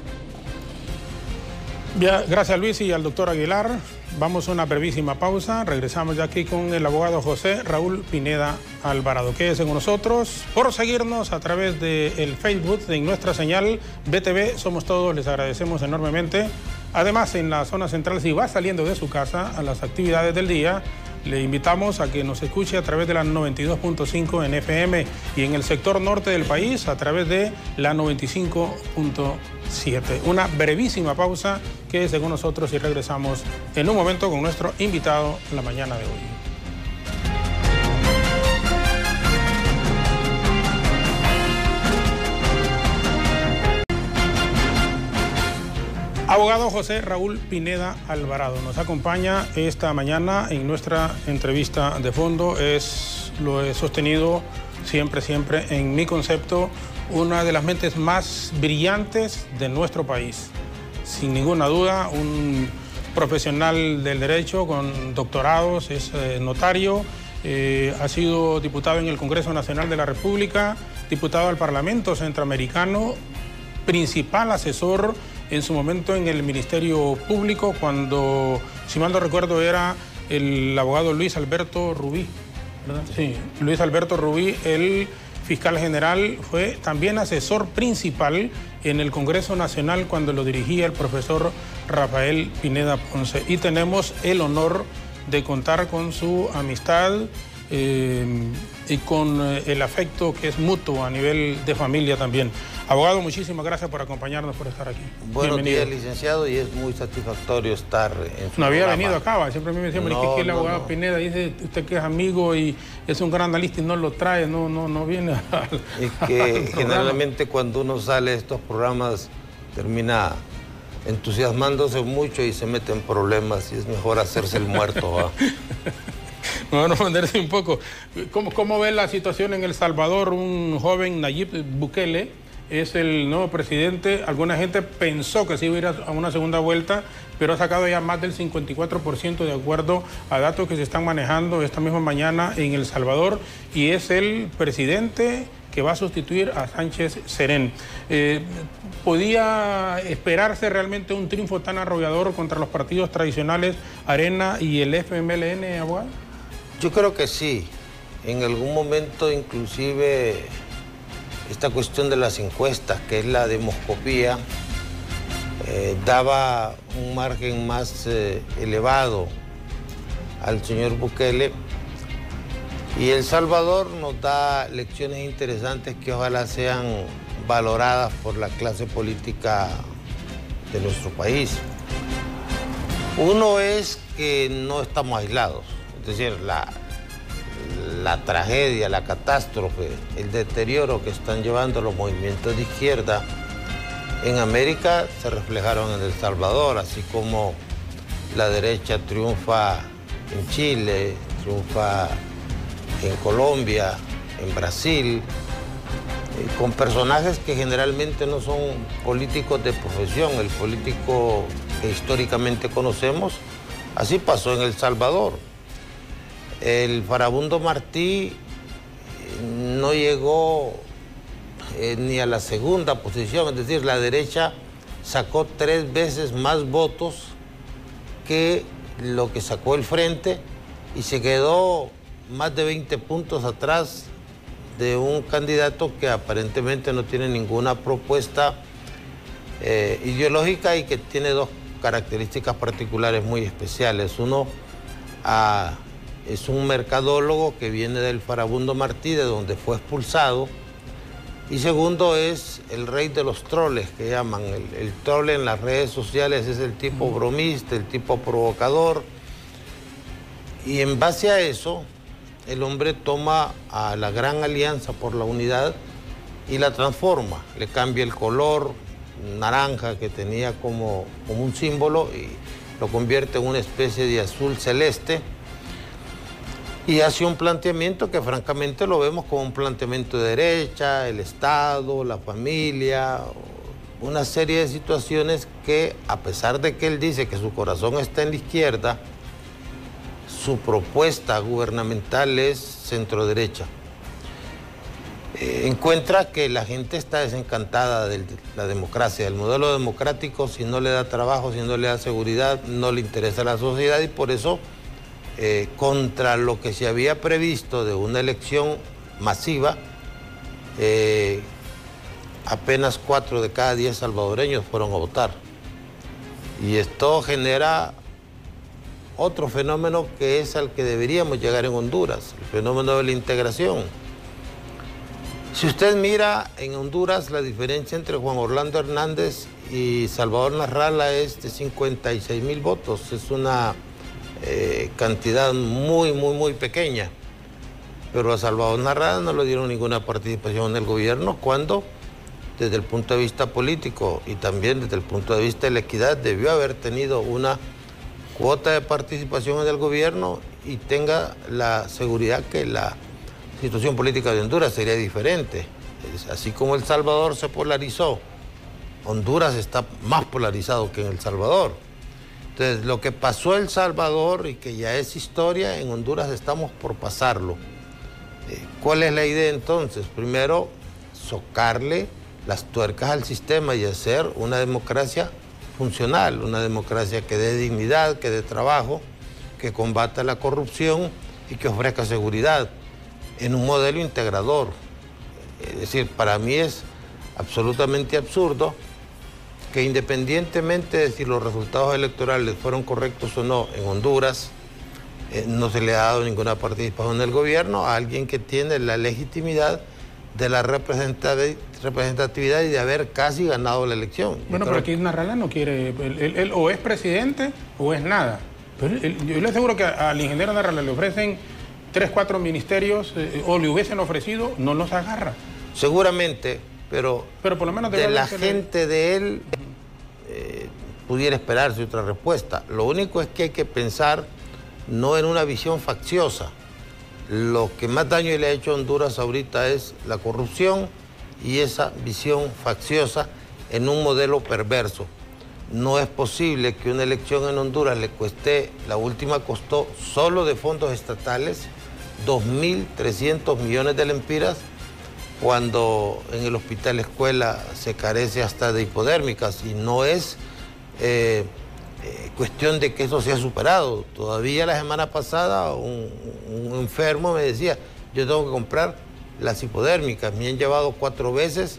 Bien, gracias Luis y al doctor Aguilar. Vamos a una brevísima pausa. Regresamos ya aquí con el abogado José Raúl Pineda Alvarado. Quédense con nosotros por seguirnos a través del Facebook en nuestra señal BTV Somos Todos. Les agradecemos enormemente. Además, en la zona central, si va saliendo de su casa a las actividades del día, Le invitamos a que nos escuche a través de la 92.5 en FM y en el sector norte del país a través de la 95.7. Una brevísima pausa, quédese con nosotros y regresamos en un momento con nuestro invitado en la mañana de hoy. Abogado José Raúl Pineda Alvarado nos acompaña esta mañana en nuestra entrevista de fondo. Lo he sostenido siempre en mi concepto, una de las mentes más brillantes de nuestro país. Sin ninguna duda, un profesional del derecho con doctorados, es notario, ha sido diputado en el Congreso Nacional de la República, diputado al Parlamento Centroamericano, principal asesor en su momento en el Ministerio Público, cuando, si mal no recuerdo, era el abogado Luis Alberto Rubí, ¿verdad? Sí, Luis Alberto Rubí, el fiscal general, fue también asesor principal en el Congreso Nacional cuando lo dirigía el profesor Rafael Pineda Ponce. Y tenemos el honor de contar con su amistad y con el afecto que es mutuo a nivel de familia también. Abogado, muchísimas gracias por acompañarnos, por estar aquí.
Buenos días, licenciado, y es muy satisfactorio estar en su
No había
programa.
venido acá, siempre a mí me decían, que el abogado Pineda dice usted que es amigo y es un gran analista y no lo trae, no viene a...
Es que generalmente cuando uno sale de estos programas termina entusiasmándose mucho y se mete en problemas y es mejor hacerse el muerto, ¿va?
Bueno, ponerse un poco. ¿Cómo ve la situación en El Salvador? Un joven Nayib Bukele es el nuevo presidente. Alguna gente pensó que se iba a ir a una segunda vuelta, pero ha sacado ya más del 54% de acuerdo a datos que se están manejando esta misma mañana en El Salvador, y es el presidente que va a sustituir a Sánchez Serén. ¿Podía esperarse realmente un triunfo tan arrollador contra los partidos tradicionales Arena y el FMLN, abogado?
Yo creo que sí. En algún momento inclusive esta cuestión de las encuestas, que es la demoscopía, daba un margen más elevado al señor Bukele. Y El Salvador nos da lecciones interesantes que ojalá sean valoradas por la clase política de nuestro país. Uno es que no estamos aislados, es decir, la tragedia, la catástrofe, el deterioro que están llevando los movimientos de izquierda en América se reflejaron en El Salvador, así como la derecha triunfa en Chile, triunfa en Colombia, en Brasil, con personajes que generalmente no son políticos de profesión, el político que históricamente conocemos, así pasó en El Salvador. El Farabundo Martí no llegó ni a la segunda posición, es decir, la derecha sacó 3 veces más votos que lo que sacó el Frente y se quedó más de 20 puntos atrás de un candidato que aparentemente no tiene ninguna propuesta ideológica y que tiene 2 características particulares muy especiales. Uno, es un mercadólogo que viene del Farabundo Martí, de donde fue expulsado. Y segundo, es el rey de los troles, que llaman. El trole en las redes sociales es el tipo bromista, el tipo provocador. Y en base a eso, el hombre toma a la Gran Alianza por la Unidad y la transforma. Le cambia el color naranja que tenía como un símbolo y lo convierte en una especie de azul celeste. Y hace un planteamiento que francamente lo vemos como un planteamiento de derecha, el Estado, la familia, una serie de situaciones que, a pesar de que él dice que su corazón está en la izquierda, su propuesta gubernamental es centro-derecha. Encuentra que la gente está desencantada de la democracia, del modelo democrático. Si no le da trabajo, si no le da seguridad, no le interesa a la sociedad, y por eso contra lo que se había previsto de una elección masiva, apenas 4 de cada 10 salvadoreños fueron a votar. Y esto genera otro fenómeno que es al que deberíamos llegar en Honduras, el fenómeno de la integración. Si usted mira en Honduras, la diferencia entre Juan Orlando Hernández y Salvador Narrala es de 56,000 votos. Es una cantidad muy pequeña. Pero a Salvador Narrala no le dieron ninguna participación en el gobierno cuando, desde el punto de vista político y también desde el punto de vista de la equidad, debió haber tenido una cuota de participación en el gobierno y tenga la seguridad que la situación política de Honduras sería diferente. Así como El Salvador se polarizó, Honduras está más polarizado que en El Salvador. Entonces, lo que pasó en El Salvador y que ya es historia, en Honduras estamos por pasarlo. ¿Cuál es la idea entonces? Primero, socarle las tuercas al sistema y hacer una democracia funcional, una democracia que dé dignidad, que dé trabajo, que combata la corrupción y que ofrezca seguridad en un modelo integrador. Es decir, para mí es absolutamente absurdo que independientemente de si los resultados electorales fueron correctos o no en Honduras, no se le ha dado ninguna participación en el gobierno a alguien que tiene la legitimidad de la representatividad y de haber casi ganado la elección.
Bueno, pero aquí Narrala no quiere, él o es presidente o es nada. Pero yo le aseguro que al ingeniero Narrala le ofrecen 3, 4 ministerios o le hubiesen ofrecido, no los agarra.
Seguramente, pero
por lo menos
de la gente de él pudiera esperarse otra respuesta. Lo único es que hay que pensar no en una visión facciosa. Lo que más daño le ha hecho a Honduras ahorita es la corrupción y esa visión facciosa en un modelo perverso. No es posible que una elección en Honduras le cueste, la última costó solo de fondos estatales 2.300 millones de lempiras, cuando en el hospital escuela se carece hasta de hipodérmicas y no es cuestión de que eso se ha superado. Todavía la semana pasada un enfermo me decía, yo tengo que comprar las hipodérmicas, me han llevado 4 veces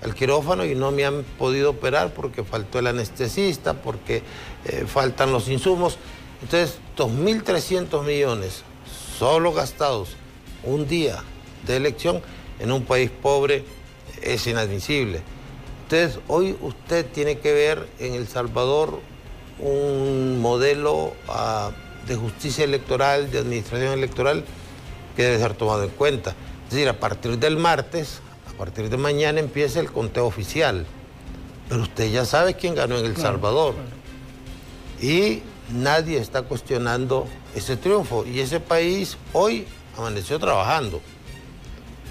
al quirófano y no me han podido operar porque faltó el anestesista, porque faltan los insumos. Entonces, 2.300 millones solo gastados un día de elección en un país pobre es inadmisible. Entonces, hoy usted tiene que ver en El Salvador un modelo de justicia electoral, de administración electoral, que debe ser tomado en cuenta. Es decir, a partir del martes, a partir de mañana empieza el conteo oficial. Pero usted ya sabe quién ganó en El Salvador. Y nadie está cuestionando ese triunfo. Y ese país hoy amaneció trabajando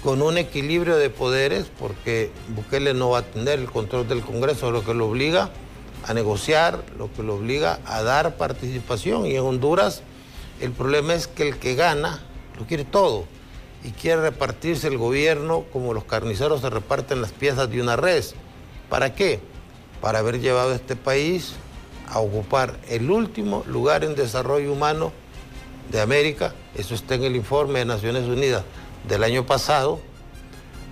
con un equilibrio de poderes, porque Bukele no va a tener el control del Congreso, lo que lo obliga a negociar, lo que lo obliga a dar participación. Y en Honduras el problema es que el que gana lo quiere todo y quiere repartirse el gobierno como los carniceros se reparten las piezas de una res. ¿Para qué? Para haber llevado a este país a ocupar el último lugar en desarrollo humano de América. Eso está en el informe de Naciones Unidas del año pasado,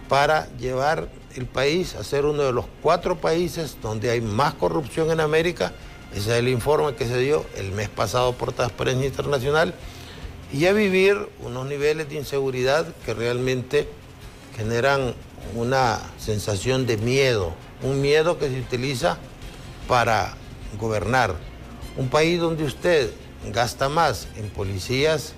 para llevar el país a ser uno de los 4 países donde hay más corrupción en América. Ese es el informe que se dio el mes pasado por Transparencia Internacional, y a vivir unos niveles de inseguridad que realmente generan una sensación de miedo, un miedo que se utiliza para gobernar. Un país donde usted gasta más en policías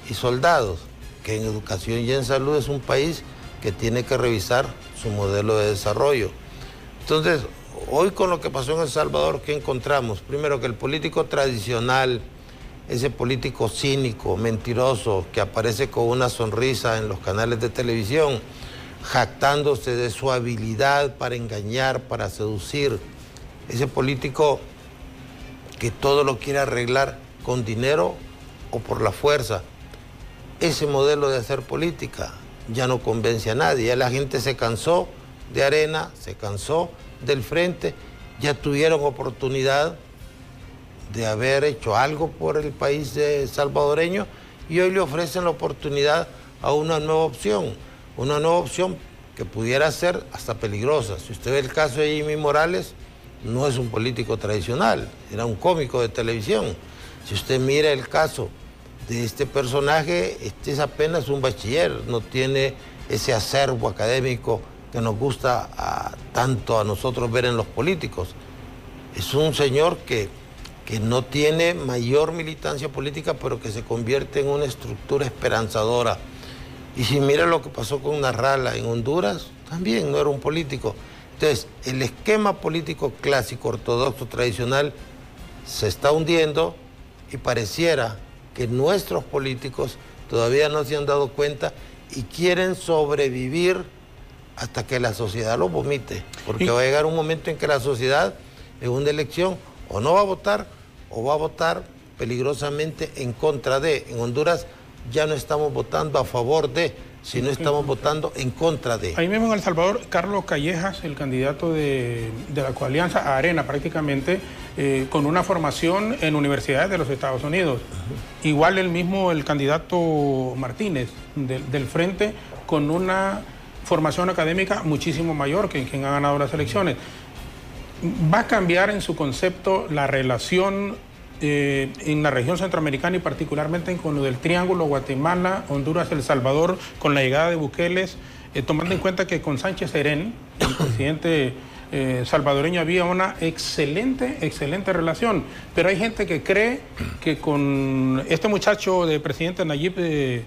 y soldados que en educación y en salud, es un país que tiene que revisar su modelo de desarrollo. Entonces, hoy con lo que pasó en El Salvador, ¿qué encontramos? Primero, que el político tradicional, ese político cínico, mentiroso, que aparece con una sonrisa en los canales de televisión, jactándose de su habilidad para engañar, para seducir, ese político que todo lo quiere arreglar con dinero o por la fuerza, ese modelo de hacer política ya no convence a nadie. Ya la gente se cansó de Arena, se cansó del Frente, ya tuvieron oportunidad de haber hecho algo por el país salvadoreño y hoy le ofrecen la oportunidad a una nueva opción que pudiera ser hasta peligrosa. Si usted ve el caso de Jimmy Morales, no es un político tradicional, era un cómico de televisión. Si usted mira el caso de este personaje, este es apenas un bachiller, no tiene ese acervo académico que nos gusta tanto a nosotros ver en los políticos. Es un señor que no tiene mayor militancia política, pero que se convierte en una estructura esperanzadora. Y si mira lo que pasó con Nasrallah en Honduras, también no era un político. Entonces, el esquema político clásico, ortodoxo, tradicional, se está hundiendo y pareciera que nuestros políticos todavía no se han dado cuenta y quieren sobrevivir hasta que la sociedad lo vomite. Porque va a llegar un momento en que la sociedad, en una elección, o no va a votar, o va a votar peligrosamente en contra de. En Honduras ya no estamos votando a favor de, sino estamos votando en contra de.
Ahí mismo en El Salvador, Carlos Callejas, el candidato de la coalianza Arena prácticamente, con una formación en universidades de los Estados Unidos. Igual el candidato Martínez del Frente, con una formación académica muchísimo mayor que quien ha ganado las elecciones. ¿Va a cambiar en su concepto la relación en la región centroamericana y particularmente con lo del Triángulo, Guatemala, Honduras, El Salvador, con la llegada de Bukele, tomando en cuenta que con Sánchez Serén, el presidente salvadoreño, había una excelente relación? Pero hay gente que cree que con este muchacho de presidente Nayib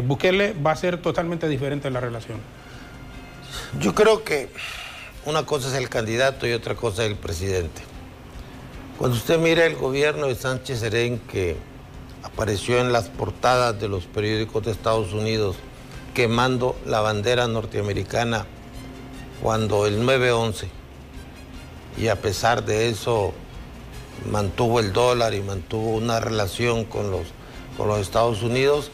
Bukele va a ser totalmente diferente la relación.
Yo creo que una cosa es el candidato y otra cosa es el presidente. Cuando usted mira el gobierno de Sánchez Serén, que apareció en las portadas de los periódicos de Estados Unidos quemando la bandera norteamericana cuando el 9/11, y a pesar de eso mantuvo el dólar y mantuvo una relación con los Estados Unidos,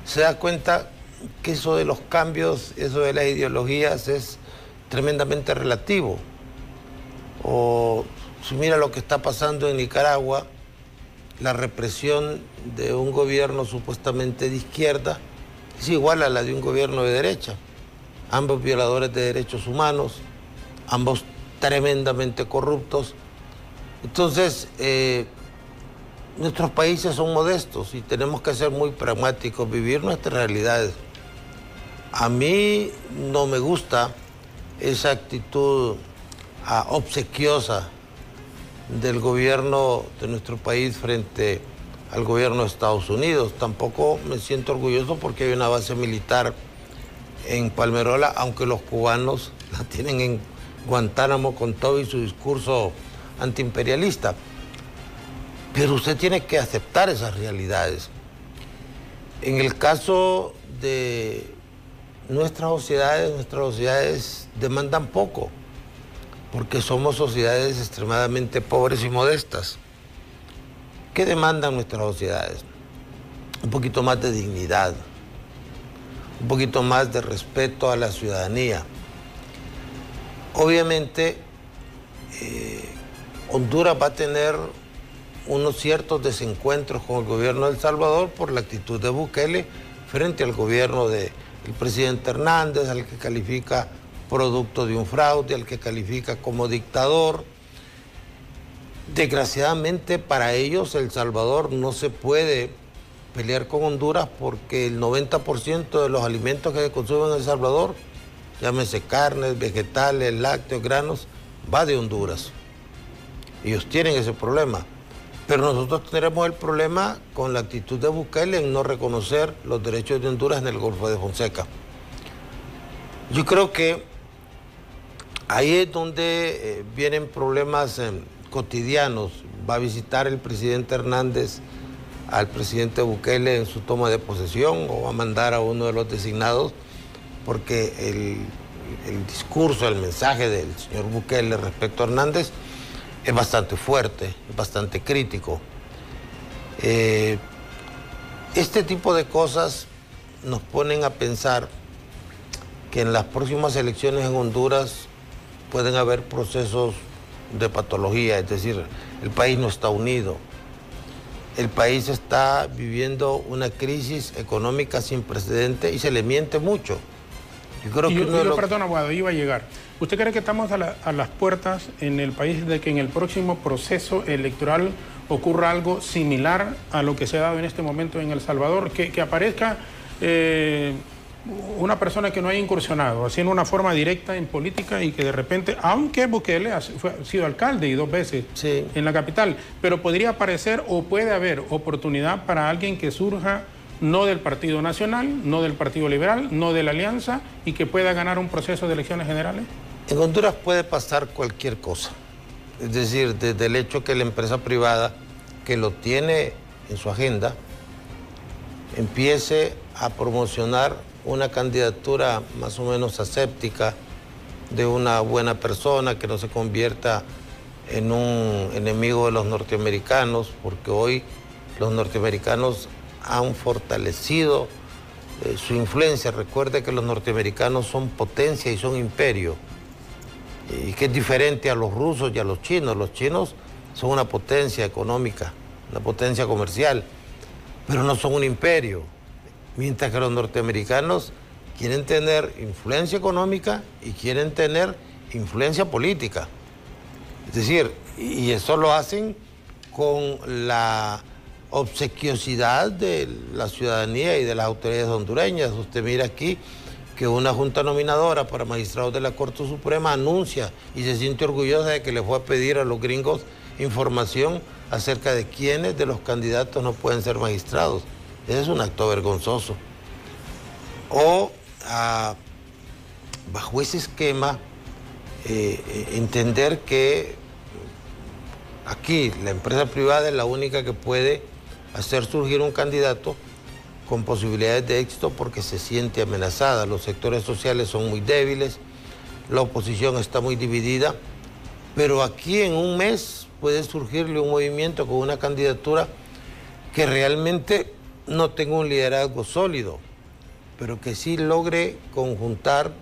se da cuenta que eso de los cambios, eso de las ideologías es tremendamente relativo. O si mira lo que está pasando en Nicaragua, la represión de un gobierno supuestamente de izquierda es igual a la de un gobierno de derecha. Ambos violadores de derechos humanos, ambos tremendamente corruptos. Entonces, nuestros países son modestos y tenemos que ser muy pragmáticos, vivir nuestras realidades. A mí no me gusta esa actitud obsequiosa del gobierno de nuestro país frente al gobierno de Estados Unidos. Tampoco me siento orgulloso porque hay una base militar en Palmerola, aunque los cubanos la tienen en Guantánamo con todo y su discurso antiimperialista. Pero usted tiene que aceptar esas realidades. En el caso de nuestras sociedades demandan poco, porque somos sociedades extremadamente pobres y modestas. ¿Qué demandan nuestras sociedades? Un poquito más de dignidad, un poquito más de respeto a la ciudadanía. Obviamente, Honduras va a tener unos ciertos desencuentros con el gobierno de El Salvador por la actitud de Bukele frente al gobierno del presidente Hernández, al que califica producto de un fraude, al que califica como dictador. Desgraciadamente para ellos El Salvador no se puede pelear con Honduras porque el 90% de los alimentos que se consumen en El Salvador, llámese carnes, vegetales, lácteos, granos, va de Honduras. Ellos tienen ese problema. Pero nosotros tenemos el problema con la actitud de Bukele en no reconocer los derechos de Honduras en el Golfo de Fonseca. Yo creo que ahí es donde vienen problemas cotidianos. Va a visitar el presidente Hernández al presidente Bukele en su toma de posesión o va a mandar a uno de los designados, porque el discurso, el mensaje del señor Bukele respecto a Hernández es bastante fuerte, es bastante crítico. Este tipo de cosas nos ponen a pensar que en las próximas elecciones en Honduras pueden haber procesos de patología, es decir, el país no está unido. El país está viviendo una crisis económica sin precedente y se le miente mucho. Yo creo que
perdón, abogado, iba a llegar. ¿Usted cree que estamos a las puertas en el país de que en el próximo proceso electoral ocurra algo similar a lo que se ha dado en este momento en El Salvador, que aparezca una persona que no haya incursionado, haciendo una forma directa en política y que de repente, aunque Bukele ha sido alcalde y 2 veces en la capital, pero podría aparecer o puede haber oportunidad para alguien que surja no del Partido Nacional, no del Partido Liberal, no de la Alianza y que pueda ganar un proceso de elecciones generales.
En Honduras puede pasar cualquier cosa. Es decir, desde el hecho que la empresa privada que lo tiene en su agenda empiece a promocionar una candidatura más o menos aséptica de una buena persona que no se convierta en un enemigo de los norteamericanos, porque hoy los norteamericanos han fortalecido su influencia. Recuerde que los norteamericanos son potencia y son imperio, y que es diferente a los rusos y a los chinos. Los chinos son una potencia económica, una potencia comercial, pero no son un imperio, mientras que los norteamericanos quieren tener influencia económica y quieren tener influencia política. Es decir, y eso lo hacen con la obsequiosidad de la ciudadanía y de las autoridades hondureñas. Usted mira aquí que una junta nominadora para magistrados de la Corte Suprema anuncia y se siente orgullosa de que le fue a pedir a los gringos información acerca de quiénes de los candidatos no pueden ser magistrados. Ese es un acto vergonzoso. O bajo ese esquema, entender que aquí la empresa privada es la única que puede hacer surgir un candidato con posibilidades de éxito porque se siente amenazada. Los sectores sociales son muy débiles, la oposición está muy dividida, pero aquí en un mes puede surgirle un movimiento con una candidatura que realmente no tenga un liderazgo sólido, pero que sí logre conjuntar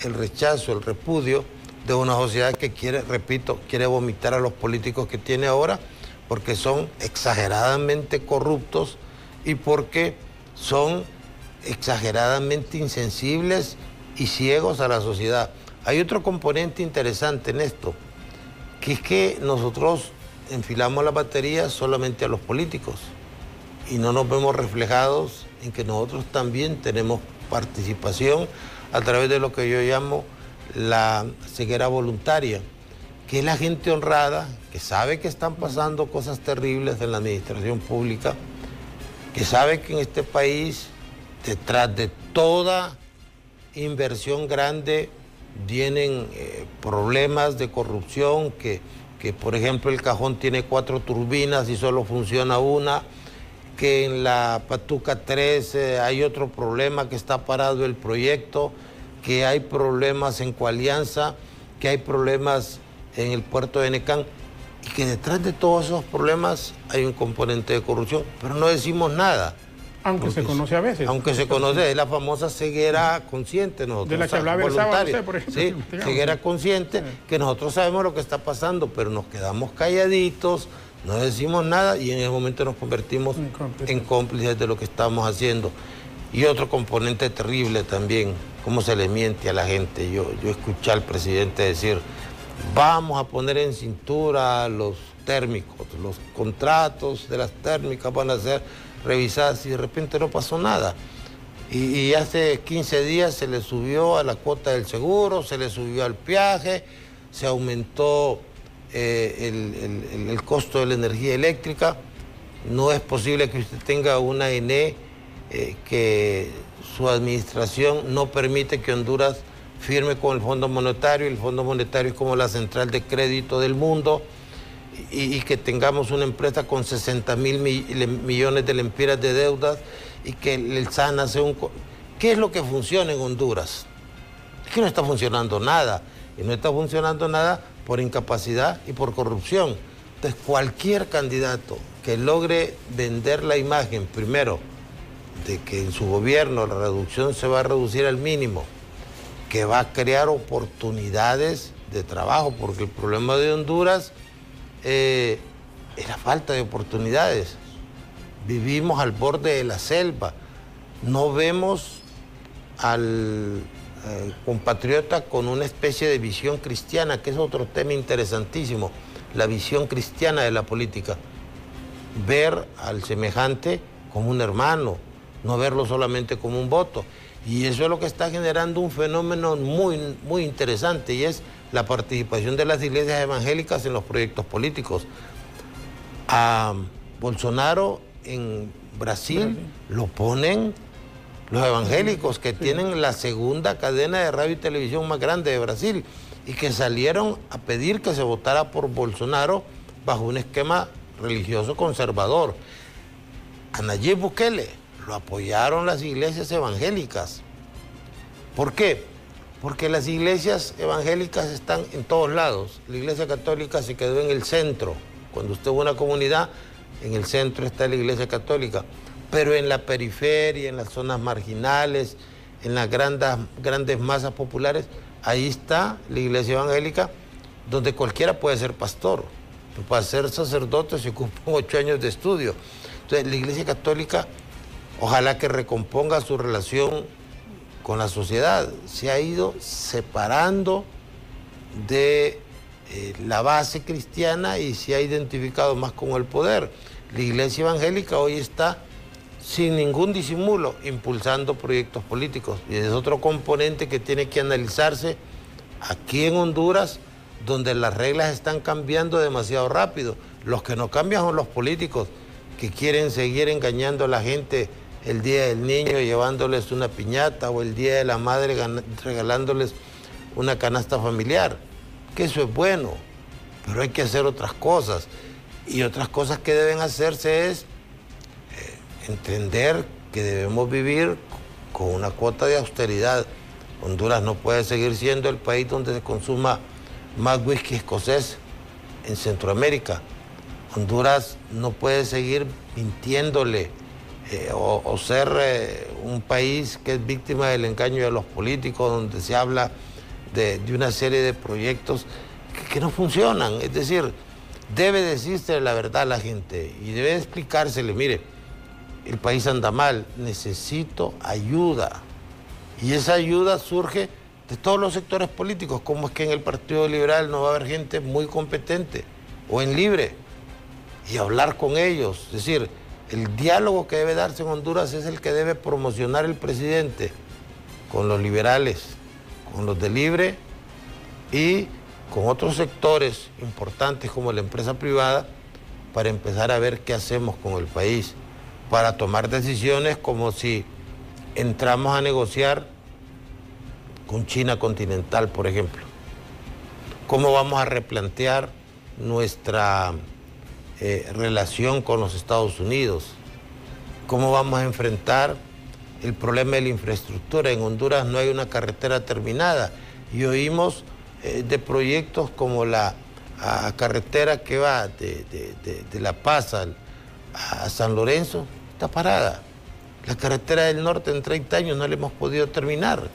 el rechazo, el repudio de una sociedad que quiere, repito, quiere vomitar a los políticos que tiene ahora porque son exageradamente corruptos y porque son exageradamente insensibles y ciegos a la sociedad. Hay otro componente interesante en esto, que es que nosotros enfilamos la batería solamente a los políticos y no nos vemos reflejados en que nosotros también tenemos participación a través de lo que yo llamo la ceguera voluntaria, que es la gente honrada, que sabe que están pasando cosas terribles en la administración pública, que sabe que en este país, detrás de toda inversión grande, vienen problemas de corrupción, que por ejemplo el Cajón tiene 4 turbinas y solo funciona una, que en la Patuca 3 hay otro problema, que está parado el proyecto, que hay problemas en Coalianza, que hay problemas en el puerto de Necán, y que detrás de todos esos problemas hay un componente de corrupción, pero no decimos nada.
Aunque se conoce a veces.
Aunque se conoce, es la famosa ceguera consciente. Nosotros,
de la que hablaba el sábado, por ejemplo.
Sí, ceguera consciente, que nosotros sabemos lo que está pasando, pero nos quedamos calladitos, no decimos nada y en ese momento nos convertimos en cómplices de lo que estamos haciendo. Y otro componente terrible también, cómo se le miente a la gente. Yo escuché al presidente decir, vamos a poner en cintura los térmicos, los contratos de las térmicas van a ser revisadas y de repente no pasó nada. Y hace 15 días se le subió a la cuota del seguro, se le subió al peaje, se aumentó el costo de la energía eléctrica. No es posible que usted tenga una ENE que su administración no permite que Honduras firme con el Fondo Monetario. El Fondo Monetario es como la central de crédito del mundo, y que tengamos una empresa con 60.000 millones de lempiras de deudas y que el SAN hace un... ¿Qué es lo que funciona en Honduras? Es que no está funcionando nada, y no está funcionando nada por incapacidad y por corrupción. Entonces, cualquier candidato que logre vender la imagen, primero, de que en su gobierno la reducción se va a reducir al mínimo, que va a crear oportunidades de trabajo, porque el problema de Honduras es la falta de oportunidades. Vivimos al borde de la selva, no vemos al compatriota con una especie de visión cristiana, que es otro tema interesantísimo, la visión cristiana de la política. ver al semejante como un hermano, no verlo solamente como un voto. Y eso es lo que está generando un fenómeno muy interesante, y es la participación de las iglesias evangélicas en los proyectos políticos. A Bolsonaro en Brasil lo ponen los evangélicos, que tienen la segunda cadena de radio y televisión más grande de Brasil, y que salieron a pedir que se votara por Bolsonaro bajo un esquema religioso conservador. A Nayib Bukele lo apoyaron las iglesias evangélicas. ¿Por qué? Porque las iglesias evangélicas están en todos lados. La iglesia católica se quedó en el centro. Cuando usted ve una comunidad, en el centro está la iglesia católica. Pero en la periferia, en las zonas marginales, en las grandes masas populares, ahí está la iglesia evangélica, donde cualquiera puede ser pastor. Para ser sacerdote se ocupan 8 años de estudio. Entonces, la iglesia católica, ojalá que recomponga su relación con la sociedad. Se ha ido separando de la base cristiana y se ha identificado más con el poder. La iglesia evangélica hoy está, sin ningún disimulo, impulsando proyectos políticos. Y es otro componente que tiene que analizarse aquí en Honduras, donde las reglas están cambiando demasiado rápido. Los que no cambian son los políticos, que quieren seguir engañando a la gente el Día del Niño llevándoles una piñata, o el Día de la Madre regalándoles una canasta familiar. Que eso es bueno, pero hay que hacer otras cosas. Y otras cosas que deben hacerse es entender que debemos vivir con una cuota de austeridad. Honduras no puede seguir siendo el país donde se consuma más whisky escocés en Centroamérica. Honduras no puede seguir mintiéndole o ser un país que es víctima del engaño de los políticos, donde se habla de una serie de proyectos que no funcionan. Es decir, debe decirse la verdad a la gente y debe explicársele, mire, el país anda mal, necesito ayuda. Y esa ayuda surge de todos los sectores políticos. ¿Cómo es que en el Partido Liberal no va a haber gente muy competente o en Libre? Y hablar con ellos. Es decir, el diálogo que debe darse en Honduras es el que debe promocionar el presidente con los liberales, con los de Libre y con otros sectores importantes como la empresa privada, para empezar a ver qué hacemos con el país, para tomar decisiones como si entramos a negociar con China continental, por ejemplo. ¿Cómo vamos a replantear nuestra relación con los Estados Unidos? ¿Cómo vamos a enfrentar el problema de la infraestructura? En Honduras no hay una carretera terminada y oímos de proyectos como la carretera que va de La Paz a San Lorenzo, está parada. La carretera del norte en 30 años no la hemos podido terminar.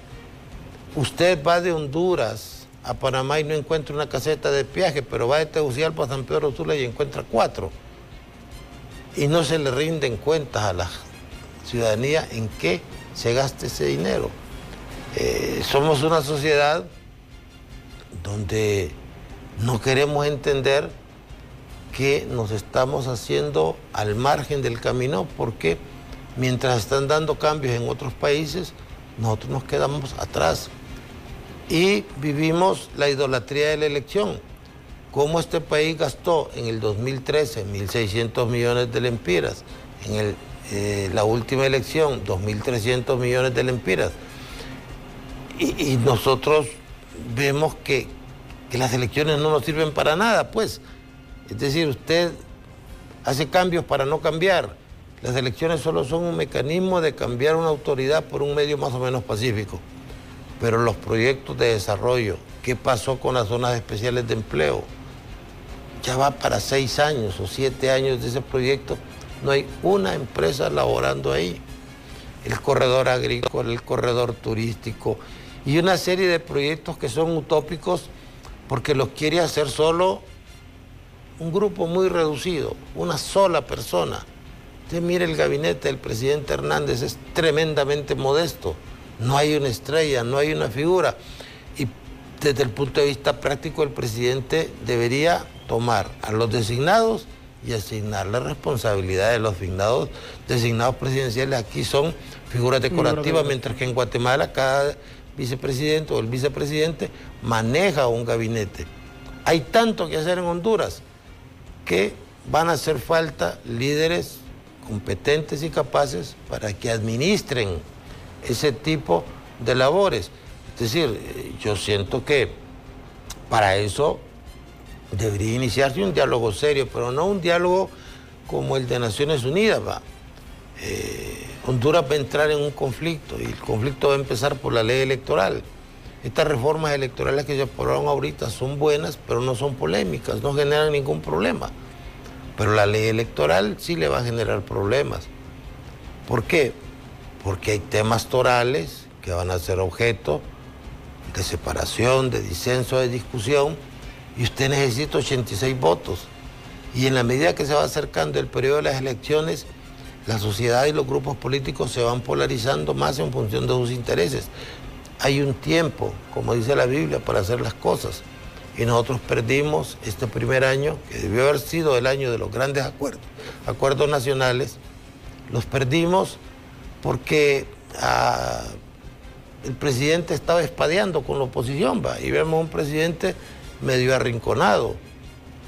Usted va de Honduras a Panamá y no encuentra una caseta de peaje, pero va de Tegucigalpa a San Pedro Sula y encuentra 4. Y no se le rinden cuentas a la ciudadanía en qué se gasta ese dinero. Somos una sociedad donde no queremos entender que nos estamos haciendo al margen del camino, porque mientras están dando cambios en otros países, nosotros nos quedamos atrás. Y vivimos la idolatría de la elección. Cómo este país gastó en el 2013 1.600 millones de lempiras, en la última elección 2.300 millones de lempiras. Y nosotros vemos que las elecciones no nos sirven para nada, pues. Es decir, usted hace cambios para no cambiar. Las elecciones solo son un mecanismo de cambiar una autoridad por un medio más o menos pacífico. Pero los proyectos de desarrollo, ¿qué pasó con las zonas especiales de empleo? Ya va para 6 años o 7 años de ese proyecto. No hay una empresa laborando ahí. El corredor agrícola, el corredor turístico y una serie de proyectos que son utópicos porque los quiere hacer solo un grupo muy reducido, una sola persona. Usted mire el gabinete del presidente Hernández, es tremendamente modesto. No hay una estrella, no hay una figura. Y desde el punto de vista práctico, el presidente debería tomar a los designados y asignarle responsabilidades. Los designados presidenciales aquí son figuras decorativas, mientras que en Guatemala cada vicepresidente o el vicepresidente maneja un gabinete. Hay tanto que hacer en Honduras que van a hacer falta líderes competentes y capaces para que administren ese tipo de labores. Es decir, yo siento que para eso debería iniciarse un diálogo serio, pero no un diálogo como el de Naciones Unidas. Honduras va a entrar en un conflicto y el conflicto va a empezar por la ley electoral. Estas reformas electorales que se aprobaron ahorita son buenas, pero no son polémicas, no generan ningún problema. Pero la ley electoral sí le va a generar problemas. ¿Por qué? Porque hay temas torales que van a ser objeto de separación, de disenso, de discusión, y usted necesita 86 votos. Y en la medida que se va acercando el periodo de las elecciones, la sociedad y los grupos políticos se van polarizando más en función de sus intereses. Hay un tiempo, como dice la Biblia, para hacer las cosas. Y nosotros perdimos este primer año, que debió haber sido el año de los grandes acuerdos nacionales, los perdimos porque el presidente estaba espadeando con la oposición, y vemos un presidente medio arrinconado,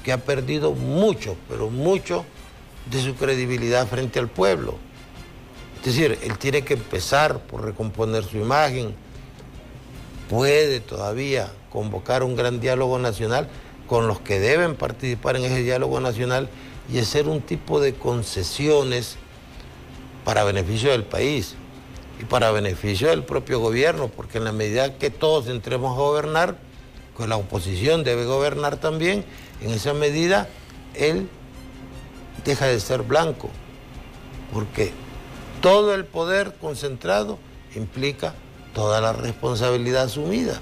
que ha perdido mucho, pero mucho de su credibilidad frente al pueblo. Es decir, él tiene que empezar por recomponer su imagen, puede todavía convocar un gran diálogo nacional con los que deben participar en ese diálogo nacional y hacer un tipo de concesiones para beneficio del país y para beneficio del propio gobierno, porque en la medida que todos entremos a gobernar, pues la oposición debe gobernar también, en esa medida él deja de ser blanco, porque todo el poder concentrado implica toda la responsabilidad asumida.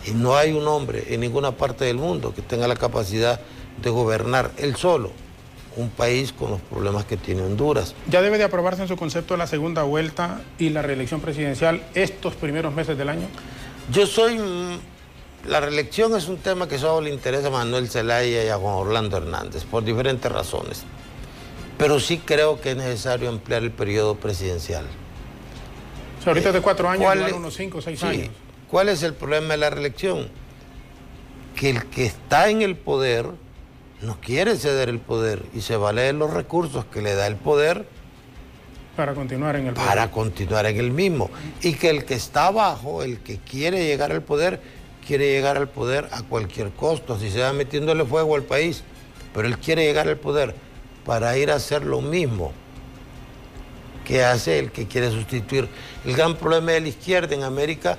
Y no hay un hombre en ninguna parte del mundo que tenga la capacidad de gobernar él solo un país con los problemas que tiene Honduras.
¿Ya debe de aprobarse en su concepto la segunda vuelta y la reelección presidencial estos primeros meses del año?
La reelección es un tema que solo le interesa a Manuel Zelaya y a Juan Orlando Hernández, por diferentes razones. Pero sí creo que es necesario ampliar el periodo presidencial.
O sea, ahorita es de 4 años, llevar unos 5 o 6 años.
¿Cuál es el problema de la reelección? Que el que está en el poder no quiere ceder el poder y se vale de los recursos que le da el poder
para continuar en el poder.
Para continuar en el mismo. Y que el que está abajo, el que quiere llegar al poder, quiere llegar al poder a cualquier costo, si se va metiéndole fuego al país. Pero él quiere llegar al poder para ir a hacer lo mismo que hace el que quiere sustituir. El gran problema de la izquierda en América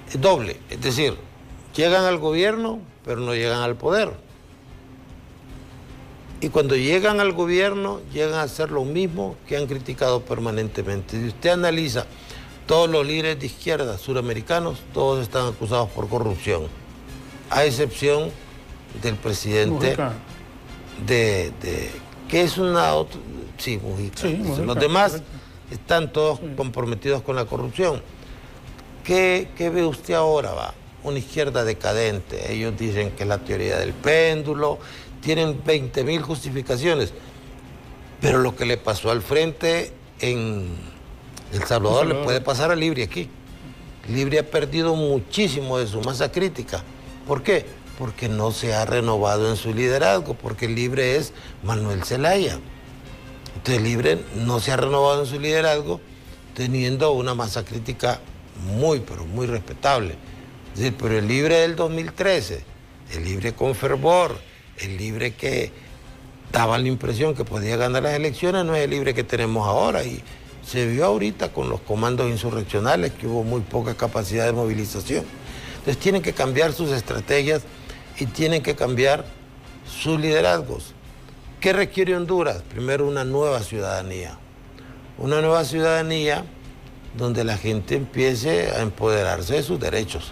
es doble, es decir, llegan al gobierno, pero no llegan al poder. Y cuando llegan al gobierno, llegan a hacer lo mismo que han criticado permanentemente. Si usted analiza todos los líderes de izquierda suramericanos, todos están acusados por corrupción, a excepción del presidente que es una otra... Sí, Mujica. Sí, Mujica. Los demás están todos comprometidos con la corrupción. ¿Qué ve usted ahora? Una izquierda decadente. Ellos dicen que es la teoría del péndulo, tienen 20.000 justificaciones, pero lo que le pasó al frente en El Salvador le puede pasar a Libre aquí. Libre ha perdido muchísimo de su masa crítica. ¿Por qué? Porque no se ha renovado en su liderazgo, porque Libre es Manuel Zelaya. Entonces Libre no se ha renovado en su liderazgo, teniendo una masa crítica muy, pero muy respetable. Es decir, pero el Libre del 2013, el Libre con fervor, el Libre que daba la impresión que podía ganar las elecciones, no es el Libre que tenemos ahora. Y se vio ahorita con los comandos insurreccionales que hubo muy poca capacidad de movilización. Entonces tienen que cambiar sus estrategias y tienen que cambiar sus liderazgos. ¿Qué requiere Honduras? Primero, una nueva ciudadanía. Una nueva ciudadanía donde la gente empiece a empoderarse de sus derechos.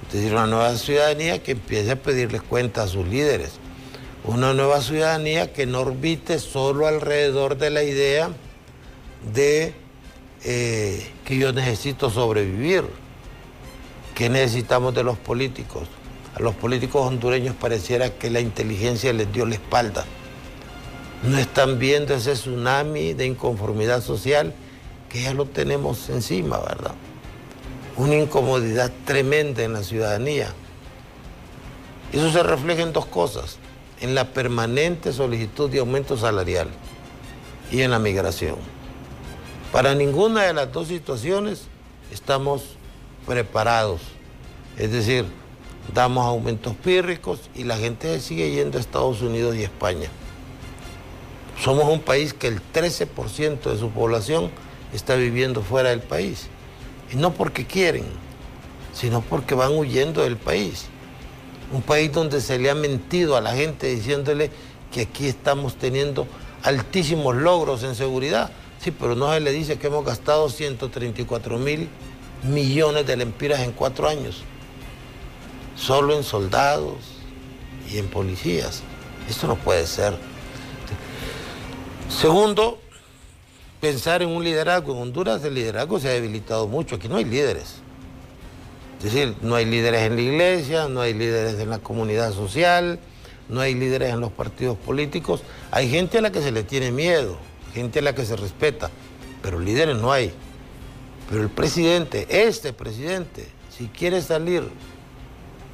Es decir, una nueva ciudadanía que empiece a pedirles cuenta a sus líderes. Una nueva ciudadanía que no orbite solo alrededor de la idea de que yo necesito sobrevivir. ¿Qué necesitamos de los políticos? A los políticos hondureños pareciera que la inteligencia les dio la espalda. No están viendo ese tsunami de inconformidad social que ya lo tenemos encima, ¿verdad? Una incomodidad tremenda en la ciudadanía. Eso se refleja en dos cosas: en la permanente solicitud de aumento salarial y en la migración. Para ninguna de las dos situaciones estamos preparados. Es decir, damos aumentos pírricos y la gente sigue yendo a Estados Unidos y España. Somos un país que el 13% de su población está viviendo fuera del país. Y no porque quieren, sino porque van huyendo del país. Un país donde se le ha mentido a la gente diciéndole que aquí estamos teniendo altísimos logros en seguridad. Sí, pero no se le dice que hemos gastado 134.000 millones de lempiras en 4 años. Solo en soldados y en policías. Esto no puede ser. Segundo, pensar en un liderazgo. En Honduras el liderazgo se ha debilitado mucho. Aquí no hay líderes. Es decir, no hay líderes en la iglesia, no hay líderes en la comunidad social, no hay líderes en los partidos políticos. Hay gente a la que se le tiene miedo, gente a la que se respeta, pero líderes no hay. Pero el presidente, este presidente, si quiere salir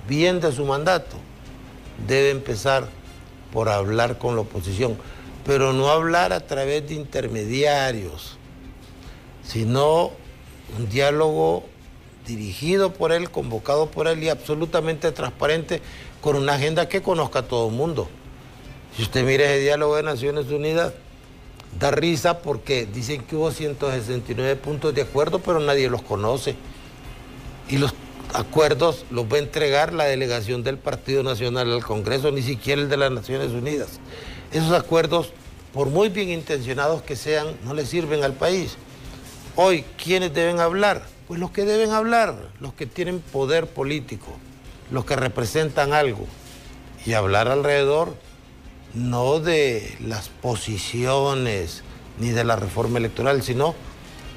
bien de su mandato, debe empezar por hablar con la oposición, pero no hablar a través de intermediarios, sino un diálogo dirigido por él, convocado por él y absolutamente transparente, con una agenda que conozca a todo el mundo. Si usted mira ese diálogo de Naciones Unidas, da risa porque dicen que hubo 169 puntos de acuerdo, pero nadie los conoce. Y los acuerdos los va a entregar la delegación del Partido Nacional al Congreso, ni siquiera el de las Naciones Unidas. Esos acuerdos, por muy bien intencionados que sean, no le sirven al país. Hoy, ¿quiénes deben hablar? Pues los que deben hablar, los que tienen poder político, los que representan algo. Y hablar alrededor, no de las posiciones ni de la reforma electoral, sino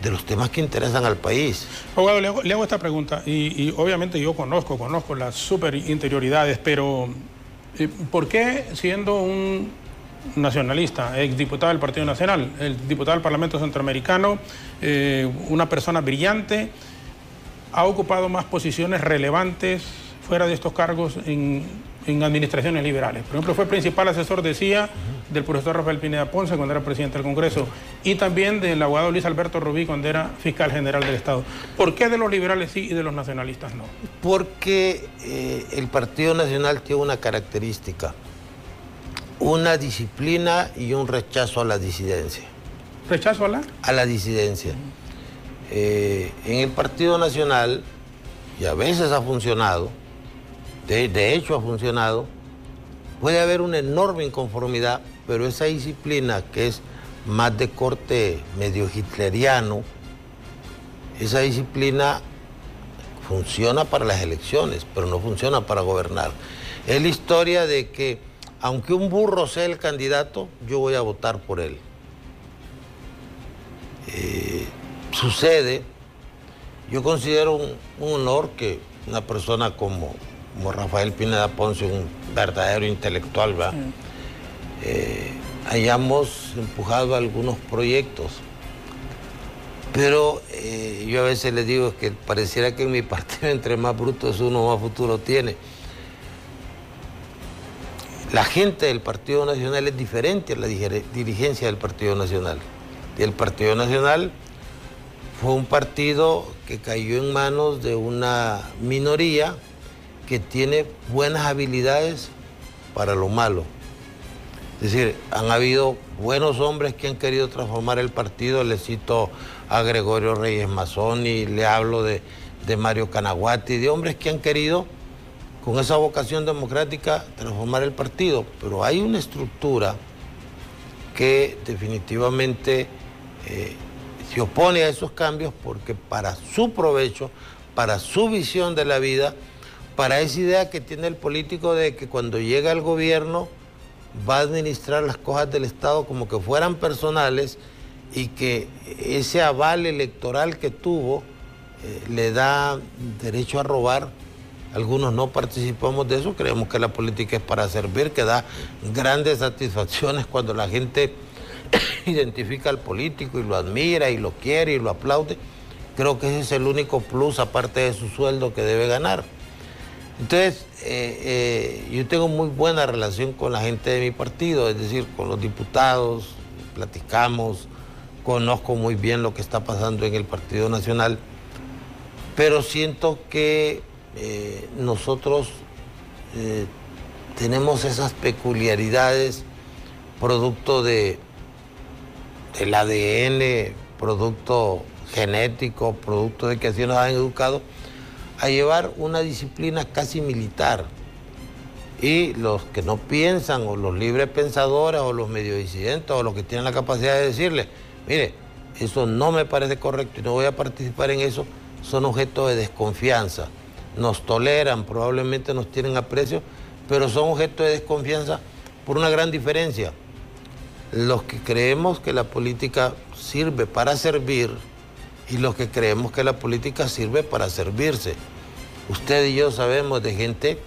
de los temas que interesan al país.
Abogado, le hago esta pregunta, y obviamente yo conozco las superinterioridades, pero ¿por qué siendo un nacionalista, exdiputado del Partido Nacional, el diputado del Parlamento Centroamericano, una persona brillante, ha ocupado más posiciones relevantes fuera de estos cargos en administraciones liberales? Por ejemplo, fue principal asesor, decía, del profesor Rafael Pineda Ponce cuando era presidente del Congreso, y también del abogado Luis Alberto Rubí cuando era fiscal general del Estado. ¿Por qué de los liberales sí y de los nacionalistas no?
Porque el Partido Nacional tiene una característica: una disciplina y un rechazo a la disidencia.
¿Rechazo a la?
A la disidencia. En el Partido Nacional, y a veces ha funcionado, de hecho ha funcionado, puede haber una enorme inconformidad, pero esa disciplina que es más de corte medio hitleriano, esa disciplina funciona para las elecciones, pero no funciona para gobernar. Es la historia de que aunque un burro sea el candidato, yo voy a votar por él. Sucede, yo considero un honor que una persona como Rafael Pineda Ponce, un verdadero intelectual, ¿verdad? Hayamos empujado algunos proyectos. Pero yo a veces les digo que pareciera que en mi partido entre más bruto es uno, más futuro tiene. La gente del Partido Nacional es diferente a la dirigencia del Partido Nacional. Y el Partido Nacional fue un partido que cayó en manos de una minoría que tiene buenas habilidades para lo malo. Es decir, han habido buenos hombres que han querido transformar el partido. Le cito a Gregorio Reyes Mazzoni, le hablo de Mario Canaguati, de hombres que han querido, con esa vocación democrática, transformar el partido. Pero hay una estructura que definitivamente se opone a esos cambios porque para su provecho, para su visión de la vida, para esa idea que tiene el político de que cuando llega al gobierno va a administrar las cosas del Estado como que fueran personales y que ese aval electoral que tuvo le da derecho a robar, algunos no participamos de eso, creemos que la política es para servir, que da grandes satisfacciones cuando la gente identifica al político y lo admira y lo quiere y lo aplaude. Creo que ese es el único plus, aparte de su sueldo, que debe ganar. Entonces, yo tengo muy buena relación con la gente de mi partido, es decir, con los diputados, platicamos, conozco muy bien lo que está pasando en el Partido Nacional, pero siento que nosotros tenemos esas peculiaridades producto del ADN, producto genético, producto de que así nos han educado a llevar una disciplina casi militar. Y los que no piensan, o los libres pensadores, o los medio disidentes, o los que tienen la capacidad de decirle, mire, eso no me parece correcto y no voy a participar en eso, son objetos de desconfianza. Nos toleran, probablemente nos tienen aprecio, pero son objetos de desconfianza por una gran diferencia. Los que creemos que la política sirve para servir y los que creemos que la política sirve para servirse. Usted y yo sabemos de gente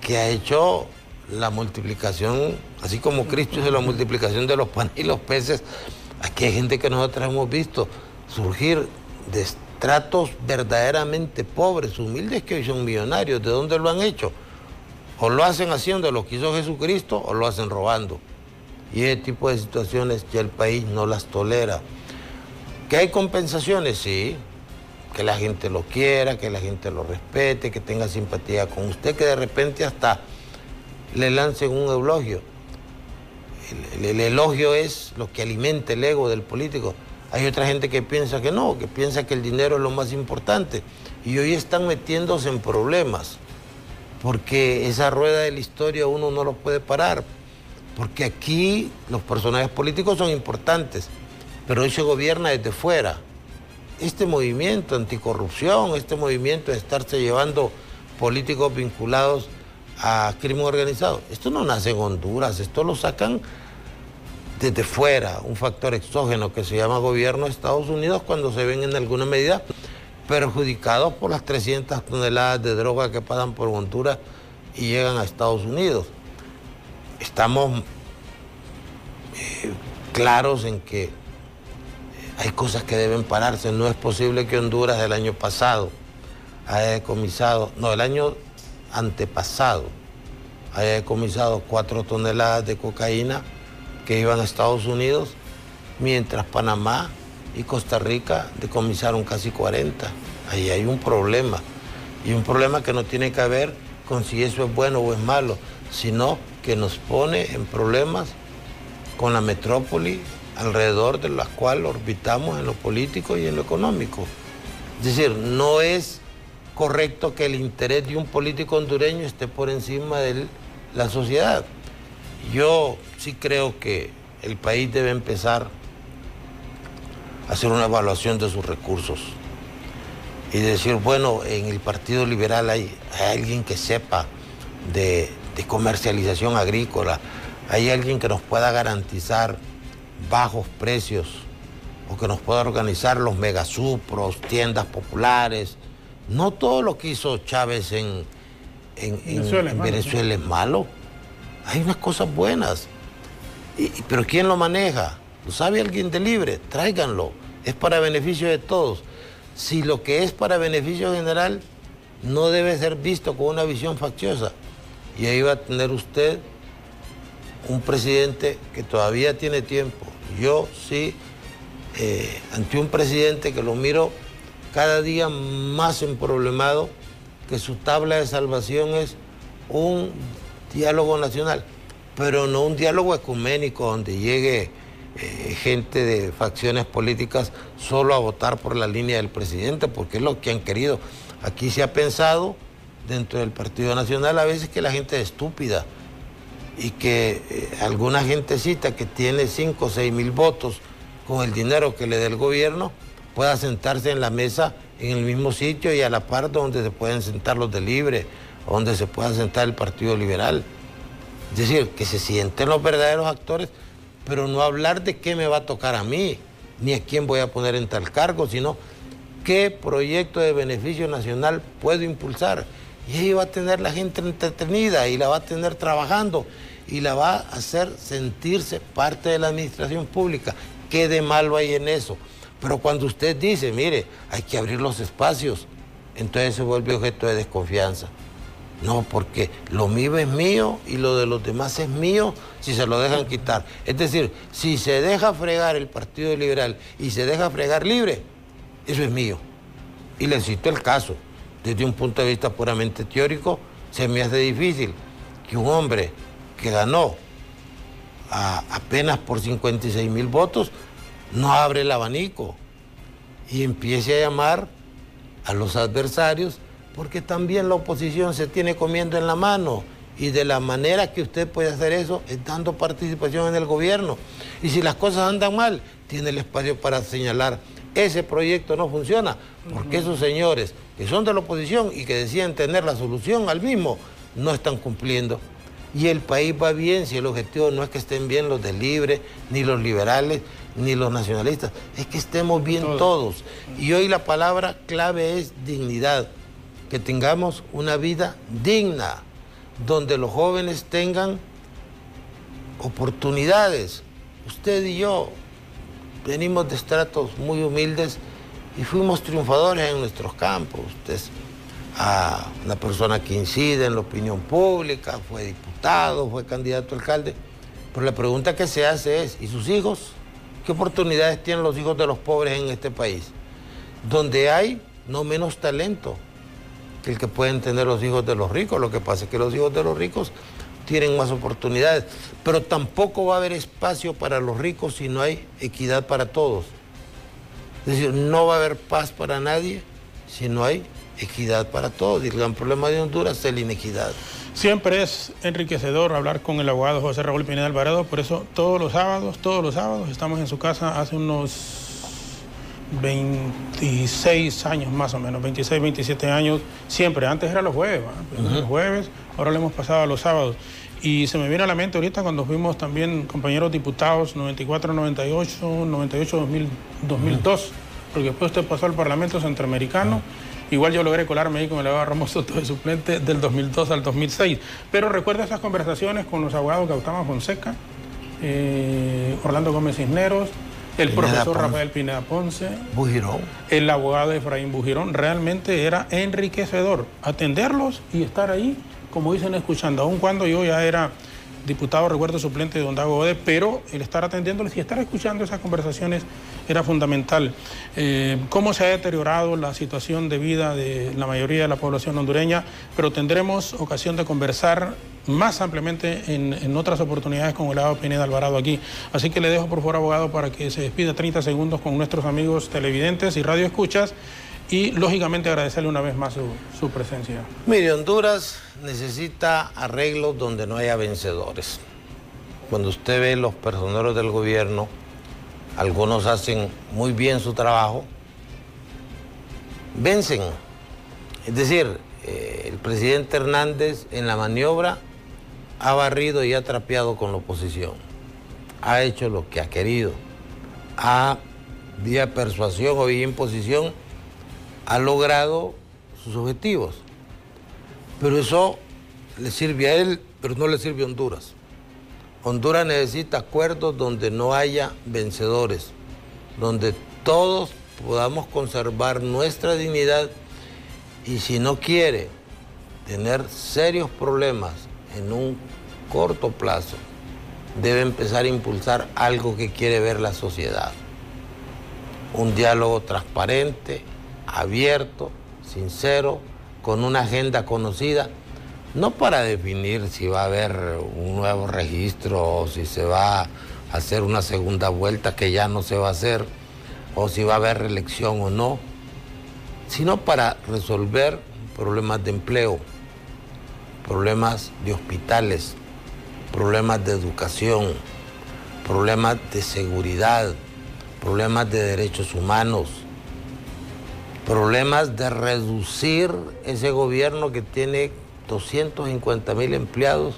que ha hecho la multiplicación, así como Cristo hizo la multiplicación de los panes y los peces. Aquí hay gente que nosotros hemos visto surgir de estratos verdaderamente pobres, humildes, que hoy son millonarios. ¿De dónde lo han hecho? O lo hacen haciendo lo que hizo Jesucristo o lo hacen robando. Y ese tipo de situaciones ya el país no las tolera. ¿Que hay compensaciones? Sí. Que la gente lo quiera, que la gente lo respete, que tenga simpatía con usted, que de repente hasta le lancen un elogio. El elogio es lo que alimenta el ego del político. Hay otra gente que piensa que no, que piensa que el dinero es lo más importante. Y hoy están metiéndose en problemas, porque esa rueda de la historia uno no lo puede parar. Porque aquí los personajes políticos son importantes, pero hoy se gobierna desde fuera. Este movimiento anticorrupción, este movimiento de estarse llevando políticos vinculados a crimen organizado, esto no nace en Honduras, esto lo sacan desde fuera, un factor exógeno que se llama gobierno de Estados Unidos, cuando se ven en alguna medida perjudicados por las 300 toneladas de droga que pasan por Honduras y llegan a Estados Unidos. Estamos claros en que hay cosas que deben pararse. No es posible que Honduras el año pasado haya decomisado, no, el año antepasado haya decomisado 4 toneladas de cocaína que iban a Estados Unidos, mientras Panamá y Costa Rica decomisaron casi 40. Ahí hay un problema, y un problema que no tiene que ver con si eso es bueno o es malo, sino que nos pone en problemas con la metrópoli alrededor de la cual orbitamos en lo político y en lo económico. Es decir, no es correcto que el interés de un político hondureño esté por encima de la sociedad. Yo sí creo que el país debe empezar a hacer una evaluación de sus recursos y decir, bueno, en el Partido Liberal hay alguien que sepa de comercialización agrícola, hay alguien que nos pueda garantizar bajos precios o que nos pueda organizar los megasupros, tiendas populares. No todo lo que hizo Chávez en Venezuela es malo. Hay unas cosas buenas. Pero ¿quién lo maneja? ¿Lo sabe alguien de Libre? Tráiganlo. Es para beneficio de todos. Si lo que es para beneficio general no debe ser visto con una visión facciosa. Y ahí va a tener usted un presidente que todavía tiene tiempo. Yo sí, ante un presidente que lo miro cada día más emproblemado, que su tabla de salvación es un diálogo nacional, pero no un diálogo ecuménico donde llegue gente de facciones políticas solo a votar por la línea del presidente, porque es lo que han querido. Aquí se ha pensado dentro del Partido Nacional a veces que la gente es estúpida y que alguna gentecita que tiene 5 o 6 mil votos con el dinero que le dé el gobierno pueda sentarse en la mesa en el mismo sitio y a la par donde se pueden sentar los de Libre, donde se pueda sentar el Partido Liberal. Es decir, que se sienten los verdaderos actores, pero no hablar de qué me va a tocar a mí, ni a quién voy a poner en tal cargo, sino qué proyecto de beneficio nacional puedo impulsar. Y ahí va a tener la gente entretenida y la va a tener trabajando y la va a hacer sentirse parte de la administración pública. ¿Qué de malo hay en eso? Pero cuando usted dice, mire, hay que abrir los espacios, entonces se vuelve objeto de desconfianza. No, porque lo mío es mío y lo de los demás es mío si se lo dejan quitar. Es decir, si se deja fregar el Partido Liberal y se deja fregar Libre, eso es mío. Y le cito el caso. Desde un punto de vista puramente teórico, se me hace difícil que un hombre que ganó apenas por 56,000 votos no abre el abanico y empiece a llamar a los adversarios, porque también la oposición se tiene comiendo en la mano, y de la manera que usted puede hacer eso es dando participación en el gobierno. Y si las cosas andan mal, tiene el espacio para señalar, ese proyecto no funciona, porque esos señores que son de la oposición y que decían tener la solución al mismo, no están cumpliendo. Y el país va bien si el objetivo no es que estén bien los de Libre, ni los liberales, ni los nacionalistas, es que estemos bien todos. Y hoy la palabra clave es dignidad, que tengamos una vida digna, donde los jóvenes tengan oportunidades. Usted y yo venimos de estratos muy humildes y fuimos triunfadores en nuestros campos. Usted es una persona que incide en la opinión pública, fue diputado, fue candidato a alcalde, pero la pregunta que se hace es, ¿y sus hijos? ¿Qué oportunidades tienen los hijos de los pobres en este país? Donde hay no menos talento que el que pueden tener los hijos de los ricos. Lo que pasa es que los hijos de los ricos tienen más oportunidades, pero tampoco va a haber espacio para los ricos si no hay equidad para todos. Es decir, no va a haber paz para nadie si no hay equidad para todos. Y el gran problema de Honduras es la inequidad.
Siempre es enriquecedor hablar con el abogado José Raúl Pineda Alvarado, por eso todos los sábados estamos en su casa. Hace unos 26 años más o menos, 26, 27 años, siempre. Antes era los jueves, los jueves, ahora lo hemos pasado a los sábados. Y se me viene a la mente ahorita cuando fuimos también compañeros diputados 94, 98, 98, 2000, 2002, porque después usted pasó al Parlamento Centroamericano. Igual yo logré colarme ahí con el abogado Ramos Soto de suplente del 2002 al 2006. Pero recuerdo esas conversaciones con los abogados Gautama Fonseca, Orlando Gómez Cisneros, el profesor Rafael Pineda Ponce,
Bujirón,
el abogado Efraín Bujirón. Realmente era enriquecedor atenderlos y estar ahí, como dicen, escuchando. Aun cuando yo ya era diputado, recuerdo, suplente de Don Dago Ode, pero el estar atendiéndoles y estar escuchando esas conversaciones era fundamental. Cómo se ha deteriorado la situación de vida de la mayoría de la población hondureña, pero tendremos ocasión de conversar más ampliamente en otras oportunidades con el abogado Pineda Alvarado aquí. Así que le dejo por favor, abogado, para que se despida 30 segundos con nuestros amigos televidentes y radioescuchas, y lógicamente agradecerle una vez más su presencia.
Mire, Honduras necesita arreglos donde no haya vencedores. Cuando usted ve los personeros del gobierno, algunos hacen muy bien su trabajo, vencen. Es decir, el presidente Hernández en la maniobra ha barrido y ha trapeado con la oposición. Ha hecho lo que ha querido. Vía persuasión o vía imposición, ha logrado sus objetivos. Pero eso le sirve a él, pero no le sirve a Honduras. Honduras necesita acuerdos donde no haya vencedores, donde todos podamos conservar nuestra dignidad, y si no quiere tener serios problemas en un corto plazo, debe empezar a impulsar algo que quiere ver la sociedad. Un diálogo transparente, abierto, sincero, con una agenda conocida, no para definir si va a haber un nuevo registro o si se va a hacer una segunda vuelta que ya no se va a hacer, o si va a haber reelección o no, sino para resolver problemas de empleo, problemas de hospitales, problemas de educación, problemas de seguridad, problemas de derechos humanos, problemas de reducir ese gobierno que tiene 250,000 empleados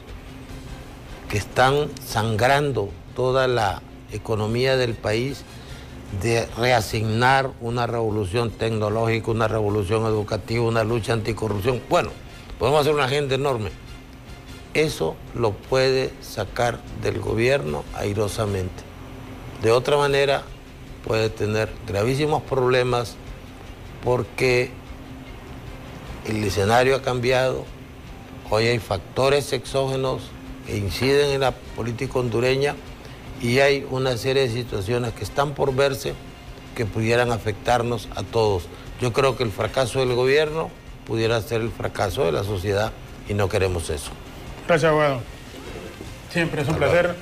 que están sangrando toda la economía del país, de reasignar una revolución tecnológica, una revolución educativa, una lucha anticorrupción. Bueno, podemos hacer una agenda enorme. Eso lo puede sacar del gobierno airosamente. De otra manera, puede tener gravísimos problemas porque el escenario ha cambiado. Hoy hay factores exógenos que inciden en la política hondureña y hay una serie de situaciones que están por verse que pudieran afectarnos a todos. Yo creo que el fracaso del gobierno pudiera ser el fracaso de la sociedad y no queremos eso.
Gracias, abogado. Siempre es un placer.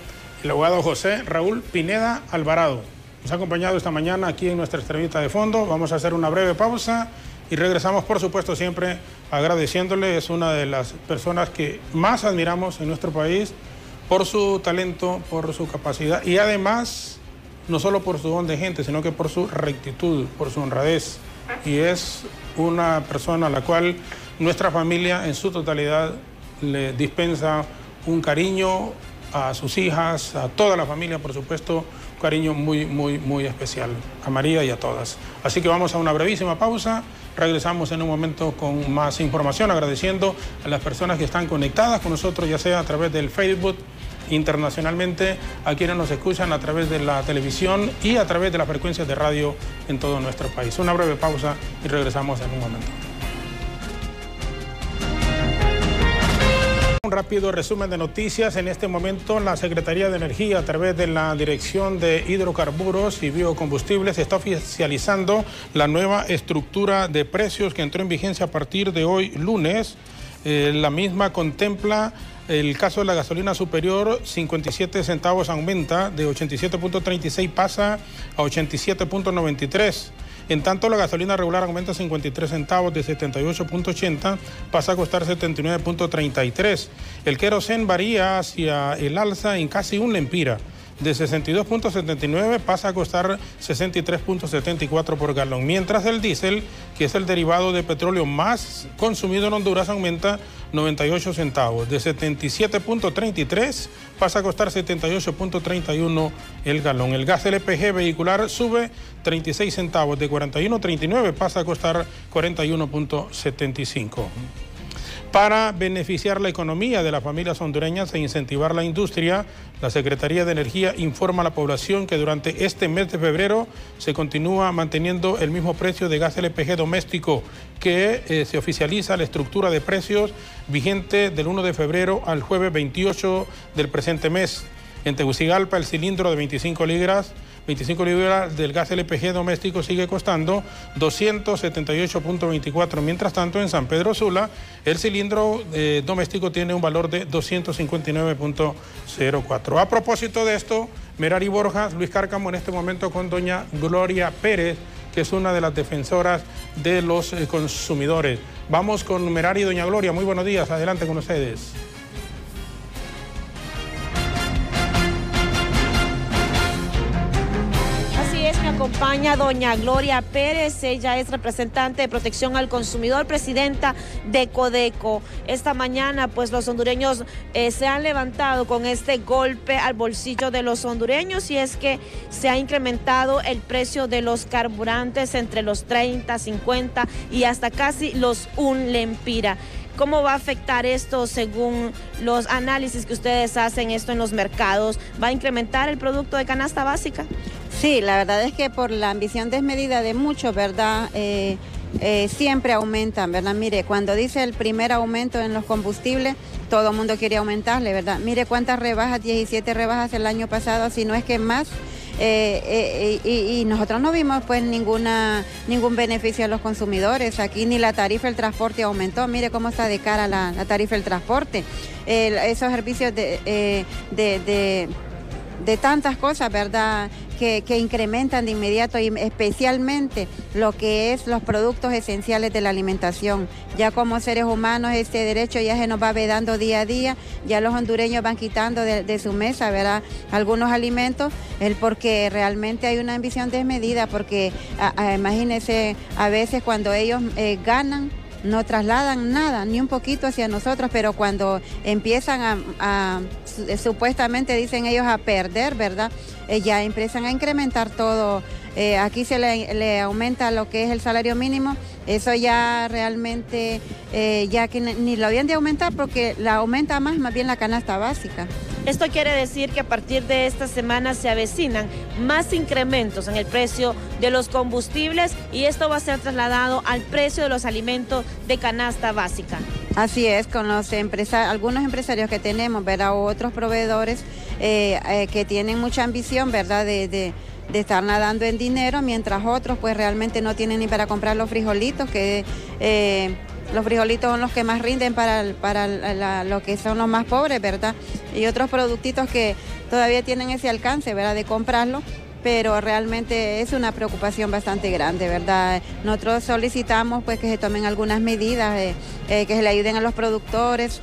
El abogado José Raúl Pineda Alvarado nos ha acompañado esta mañana aquí en nuestra entrevista de fondo. Vamos a hacer una breve pausa y regresamos, por supuesto, siempre agradeciéndole. Es una de las personas que más admiramos en nuestro país por su talento, por su capacidad y además, no solo por su don de gente, sino que por su rectitud, por su honradez. Y es una persona a la cual nuestra familia en su totalidad le dispensa un cariño a sus hijas, a toda la familia, por supuesto, un cariño muy, muy, muy especial a María y a todas. Así que vamos a una brevísima pausa, regresamos en un momento con más información, agradeciendo a las personas que están conectadas con nosotros, ya sea a través del Facebook, internacionalmente, a quienes nos escuchan a través de la televisión y a través de las frecuencias de radio en todo nuestro país. Una breve pausa y regresamos en un momento. Un rápido resumen de noticias. En este momento, la Secretaría de Energía, a través de la Dirección de Hidrocarburos y Biocombustibles, está oficializando la nueva estructura de precios que entró en vigencia a partir de hoy, lunes. La misma contempla el caso de la gasolina superior, 57 centavos aumenta, de 87.36 pasa a 87.93. En tanto, la gasolina regular aumenta 53 centavos, de 78.80 pasa a costar 79.33. El querosén varía hacia el alza en casi un lempira. De 62.79 pasa a costar 63.74 por galón. Mientras el diésel, que es el derivado de petróleo más consumido en Honduras, aumenta 98 centavos. De 77.33 pasa a costar 78.31 el galón. El gas LPG vehicular sube 36 centavos. De 41.39 pasa a costar 41.75. Para beneficiar la economía de las familias hondureñas e incentivar la industria, la Secretaría de Energía informa a la población que durante este mes de febrero se continúa manteniendo el mismo precio de gas LPG doméstico, que se oficializa la estructura de precios vigente del 1 de febrero al jueves 28 del presente mes. En Tegucigalpa, el cilindro de 25 libras del gas LPG doméstico sigue costando 278.24. Mientras tanto, en San Pedro Sula, el cilindro doméstico tiene un valor de 259.04. A propósito de esto, Merari Borjas, Luis Cárcamo, en este momento con doña Gloria Pérez, que es una de las defensoras de los consumidores. Vamos con Merari y doña Gloria. Muy buenos días, adelante con ustedes.
Me acompaña doña Gloria Pérez, ella es representante de Protección al Consumidor, presidenta de Codeco. Esta mañana, pues los hondureños se han levantado con este golpe al bolsillo de los hondureños, y es que se ha incrementado el precio de los carburantes entre los 30, 50 y hasta casi los 1 lempira. ¿Cómo va a afectar esto según los análisis que ustedes hacen esto en los mercados? ¿Va a incrementar el producto de canasta básica?
Sí, la verdad es que por la ambición desmedida de muchos, ¿verdad? Siempre aumentan, ¿verdad? Mire, cuando dice el primer aumento en los combustibles, todo el mundo quiere aumentarle, ¿verdad? Mire cuántas rebajas, 17 rebajas el año pasado, si no es que más. Y nosotros no vimos pues ningún beneficio a los consumidores. Aquí ni la tarifa del transporte aumentó. Mire cómo está de cara la tarifa del transporte. Esos servicios de tantas cosas, ¿verdad?, que incrementan de inmediato, y especialmente lo que es los productos esenciales de la alimentación. Ya como seres humanos este derecho ya se nos va vedando día a día, ya los hondureños van quitando de su mesa, ¿verdad?, algunos alimentos, porque realmente hay una ambición desmedida, porque imagínense, a veces cuando ellos ganan, no trasladan nada, ni un poquito hacia nosotros, pero cuando empiezan supuestamente dicen ellos a perder, ¿verdad? Ya empiezan a incrementar todo aquí se le aumenta lo que es el salario mínimo, eso ya realmente, ya que ni lo habían de aumentar porque la aumenta más bien la canasta básica.
Esto quiere decir que a partir de esta semana se avecinan más incrementos en el precio de los combustibles y esto va a ser trasladado al precio de los alimentos de canasta básica.
Así es, con los algunos empresarios que tenemos, ¿verdad? O otros proveedores que tienen mucha ambición, ¿verdad? De estar nadando en dinero, mientras otros pues realmente no tienen ni para comprar los frijolitos, que los frijolitos son los que más rinden para lo que son los más pobres, ¿verdad? Y otros productitos que todavía tienen ese alcance, ¿verdad? De comprarlo, pero realmente es una preocupación bastante grande, ¿verdad? Nosotros solicitamos pues que se tomen algunas medidas, que se le ayuden a los productores.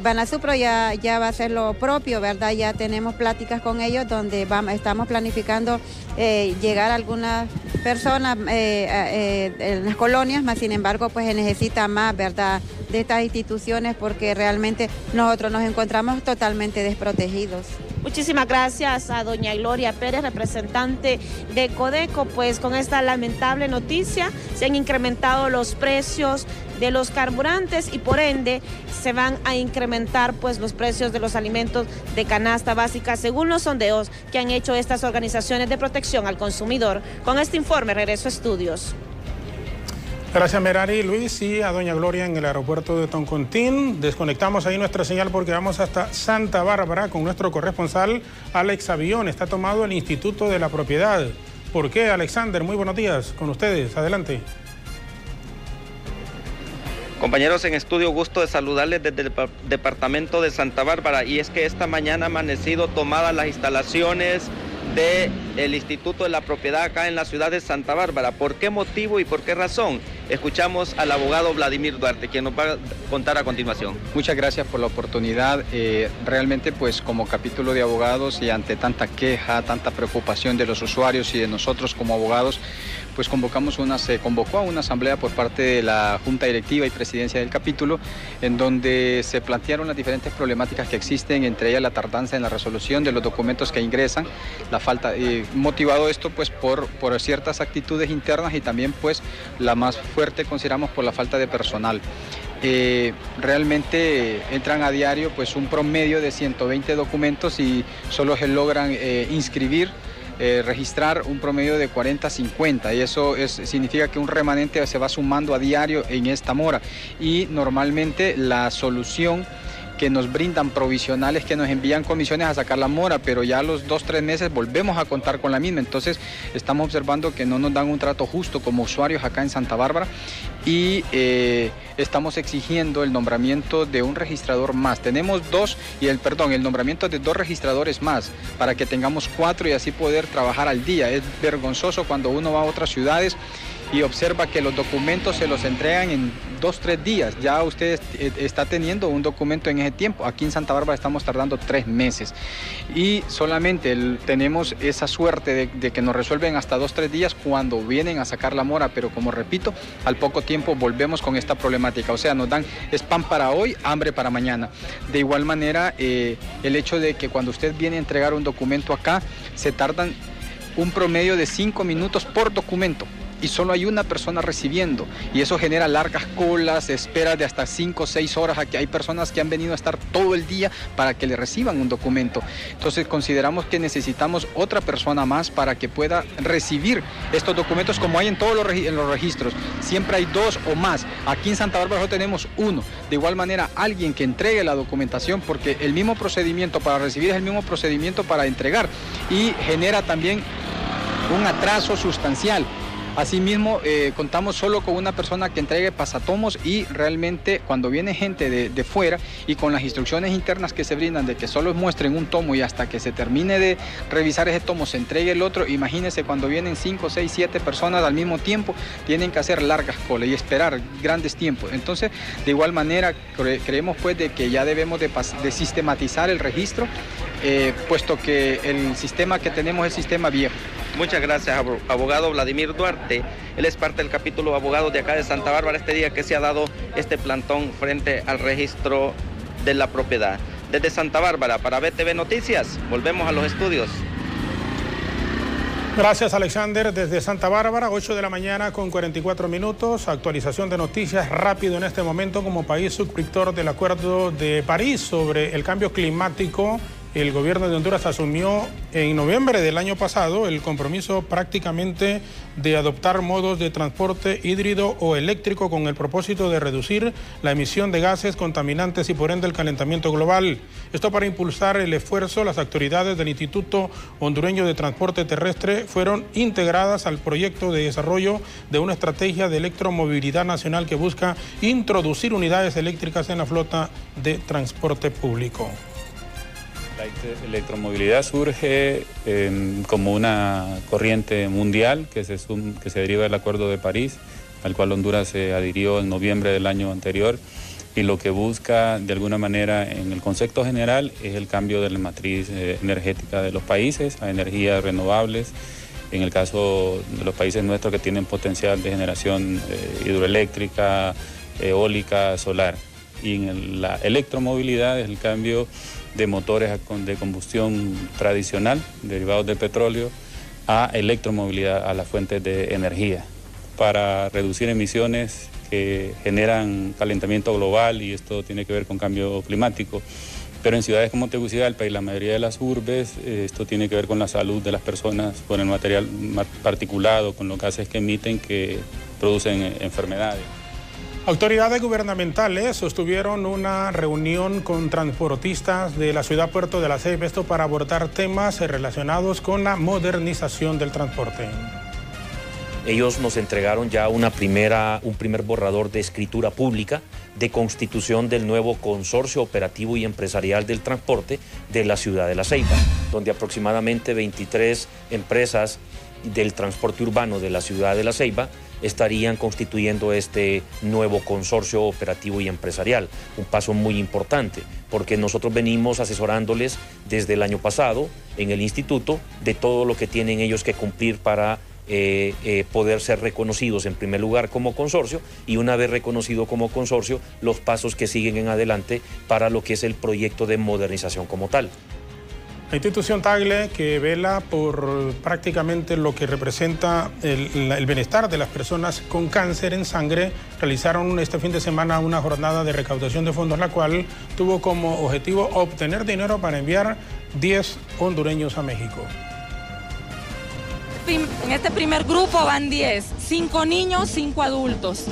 Banasupro ya va a hacer lo propio, ¿verdad? Ya tenemos pláticas con ellos donde estamos planificando llegar a algunas personas en las colonias, más sin embargo pues se necesita más, ¿verdad?, de estas instituciones porque realmente nosotros nos encontramos totalmente desprotegidos.
Muchísimas gracias a doña Gloria Pérez, representante de Codeco. Pues con esta lamentable noticia se han incrementado los precios de los carburantes y por ende se van a incrementar pues los precios de los alimentos de canasta básica según los sondeos que han hecho estas organizaciones de protección al consumidor. Con este informe regreso a estudios.
Gracias, Merari, Luis, y a doña Gloria en el aeropuerto de Toncontín. Desconectamos ahí nuestra señal porque vamos hasta Santa Bárbara con nuestro corresponsal Alex Avión. Está tomado el Instituto de la Propiedad. ¿Por qué, Alexander? Muy buenos días con ustedes. Adelante.
Compañeros en estudio, gusto de saludarles desde el departamento de Santa Bárbara. Y es que esta mañana han amanecido tomadas las instalaciones del Instituto de la Propiedad acá en la ciudad de Santa Bárbara. ¿Por qué motivo y por qué razón? Escuchamos al abogado Vladimir Duarte, quien nos va a contar a continuación.
Muchas gracias por la oportunidad. Realmente pues como capítulo de abogados y ante tanta queja, tanta preocupación de los usuarios y de nosotros como abogados, pues se convocó a una asamblea por parte de la Junta Directiva y Presidencia del capítulo, en donde se plantearon las diferentes problemáticas que existen, entre ellas la tardanza en la resolución de los documentos que ingresan, la falta, motivado esto pues por ciertas actitudes internas y también pues la más fuerte consideramos por la falta de personal. Realmente entran a diario pues un promedio de 120 documentos y solo se logran inscribir, registrar un promedio de 40-50 y eso significa que un remanente se va sumando a diario en esta mora y normalmente la solución que nos brindan provisionales que nos envían comisiones a sacar la mora, pero ya a los 2-3 meses volvemos a contar con la misma. Entonces estamos observando que no nos dan un trato justo como usuarios acá en Santa Bárbara y estamos exigiendo el nombramiento de un registrador más. Tenemos el nombramiento de 2 registradores más para que tengamos 4 y así poder trabajar al día. Es vergonzoso cuando uno va a otras ciudades y observa que los documentos se los entregan en 2-3 días. Ya usted está teniendo un documento en ese tiempo. Aquí en Santa Bárbara estamos tardando 3 meses. Y solamente tenemos esa suerte de que nos resuelven hasta 2-3 días cuando vienen a sacar la mora. Pero como repito, al poco tiempo volvemos con esta problemática. O sea, nos dan pan para hoy, hambre para mañana. De igual manera, el hecho de que cuando usted viene a entregar un documento acá, se tardan un promedio de 5 minutos por documento. Y solo hay una persona recibiendo y eso genera largas colas, esperas de hasta 5 o 6 horas. Aquí hay personas que han venido a estar todo el día para que le reciban un documento. Entonces consideramos que necesitamos otra persona más para que pueda recibir estos documentos como hay en todos los registros. Siempre hay 2 o más. Aquí en Santa Bárbara solo tenemos 1. De igual manera, alguien que entregue la documentación, porque el mismo procedimiento para recibir es el mismo procedimiento para entregar y genera también un atraso sustancial. Asimismo, contamos solo con una persona que entregue pasatomos y realmente cuando viene gente de fuera y con las instrucciones internas que se brindan de que solo muestren un tomo y hasta que se termine de revisar ese tomo se entregue el otro, imagínense cuando vienen 5, 6, 7 personas al mismo tiempo, tienen que hacer largas colas y esperar grandes tiempos. Entonces, de igual manera, creemos pues de que ya debemos de sistematizar el registro, puesto que el sistema que tenemos es el sistema viejo.
Muchas gracias, abogado Vladimir Duarte. Él es parte del capítulo de abogados de acá de Santa Bárbara este día que se ha dado este plantón frente al registro de la propiedad. Desde Santa Bárbara, para BTV Noticias, volvemos a los estudios.
Gracias, Alexander. Desde Santa Bárbara, 8 de la mañana con 44 minutos. Actualización de noticias rápido en este momento. Como país suscriptor del Acuerdo de París sobre el cambio climático, el gobierno de Honduras asumió en noviembre del año pasado el compromiso prácticamente de adoptar modos de transporte híbrido o eléctrico con el propósito de reducir la emisión de gases contaminantes y por ende el calentamiento global. Esto para impulsar el esfuerzo, las autoridades del Instituto Hondureño de Transporte Terrestre fueron integradas al proyecto de desarrollo de una estrategia de electromovilidad nacional que busca introducir unidades eléctricas en la flota de transporte público.
La electromovilidad surge como una corriente mundial que se deriva del Acuerdo de París, al cual Honduras se adhirió en noviembre del año anterior, y lo que busca de alguna manera en el concepto general es el cambio de la matriz energética de los países a energías renovables, en el caso de los países nuestros que tienen potencial de generación hidroeléctrica, eólica, solar. Y en la electromovilidad es el cambio de motores de combustión tradicional, derivados de petróleo, a electromovilidad, a las fuentes de energía, para reducir emisiones que generan calentamiento global, y esto tiene que ver con cambio climático. Pero en ciudades como Tegucigalpa y la mayoría de las urbes, esto tiene que ver con la salud de las personas, con el material particulado, con los gases que emiten que producen enfermedades.
Autoridades gubernamentales sostuvieron una reunión con transportistas de la ciudad Puerto de la Ceiba, esto para abordar temas relacionados con la modernización del transporte.
Ellos nos entregaron ya un primer borrador de escritura pública de constitución del nuevo consorcio operativo y empresarial del transporte de la ciudad de La Ceiba, donde aproximadamente 23 empresas del transporte urbano de la ciudad de La Ceiba estarían constituyendo este nuevo consorcio operativo y empresarial. Un paso muy importante, porque nosotros venimos asesorándoles desde el año pasado en el instituto de todo lo que tienen ellos que cumplir para poder ser reconocidos en primer lugar como consorcio, y una vez reconocido como consorcio, los pasos que siguen en adelante para lo que es el proyecto de modernización como tal.
La institución Tagle, que vela por prácticamente lo que representa el bienestar de las personas con cáncer en sangre, realizaron este fin de semana una jornada de recaudación de fondos, la cual tuvo como objetivo obtener dinero para enviar 10 hondureños a México.
En este primer grupo van 10, 5 niños, 5 adultos.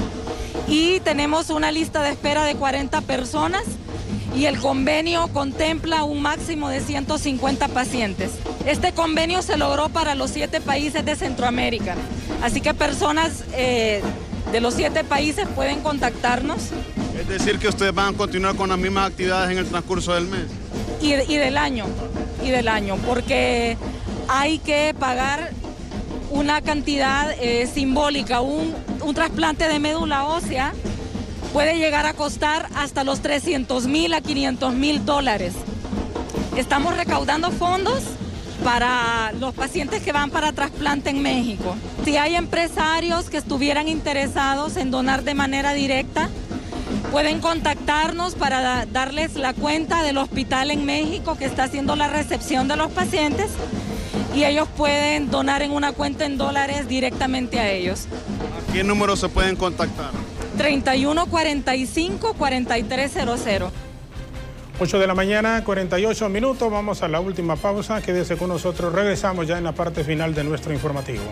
Y tenemos una lista de espera de 40 personas. Y el convenio contempla un máximo de 150 pacientes. Este convenio se logró para los 7 países de Centroamérica. Así que personas de los 7 países pueden contactarnos.
Es decir, que ustedes van a continuar con las mismas actividades en el transcurso del mes.
Y del año, porque hay que pagar una cantidad simbólica. Un trasplante de médula ósea puede llegar a costar hasta los $300,000 a $500,000. Estamos recaudando fondos para los pacientes que van para trasplante en México. Si hay empresarios que estuvieran interesados en donar de manera directa, pueden contactarnos para darles la cuenta del hospital en México que está haciendo la recepción de los pacientes, y ellos pueden donar en una cuenta en dólares directamente a ellos.
¿A qué número se pueden contactar?
3145-4300.
8 de la mañana, 48 minutos. Vamos a la última pausa. Quédese con nosotros. Regresamos ya en la parte final de nuestro informativo.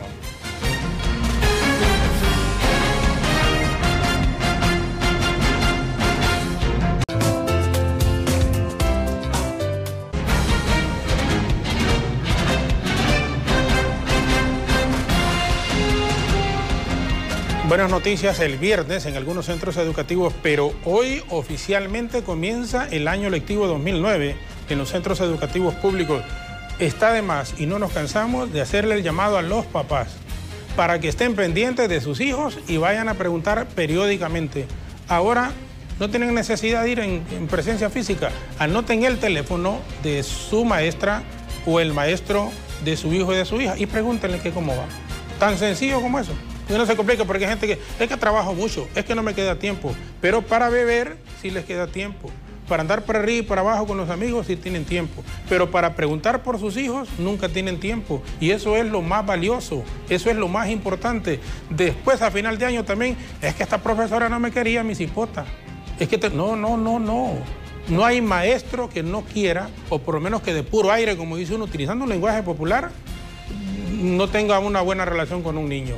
Buenas noticias el viernes en algunos centros educativos, pero hoy oficialmente comienza el año lectivo 2009 en los centros educativos públicos. Está de más y no nos cansamos de hacerle el llamado a los papás para que estén pendientes de sus hijos y vayan a preguntar periódicamente. Ahora no tienen necesidad de ir en presencia física. Anoten el teléfono de su maestra o el maestro de su hijo y de su hija y pregúntenle que cómo va. Tan sencillo como eso. Y no se complica porque hay gente que es que trabajo mucho, es que no me queda tiempo. Pero para beber sí les queda tiempo. para andar por arriba y para abajo con los amigos sí tienen tiempo, pero para preguntar por sus hijos nunca tienen tiempo, y eso es lo más valioso, eso es lo más importante. Después, a final de año también, es que esta profesora no me quería mi cipota, es que no hay maestro que no quiera, o por lo menos que de puro aire, como dice uno, utilizando un lenguaje popular, no tenga una buena relación con un niño.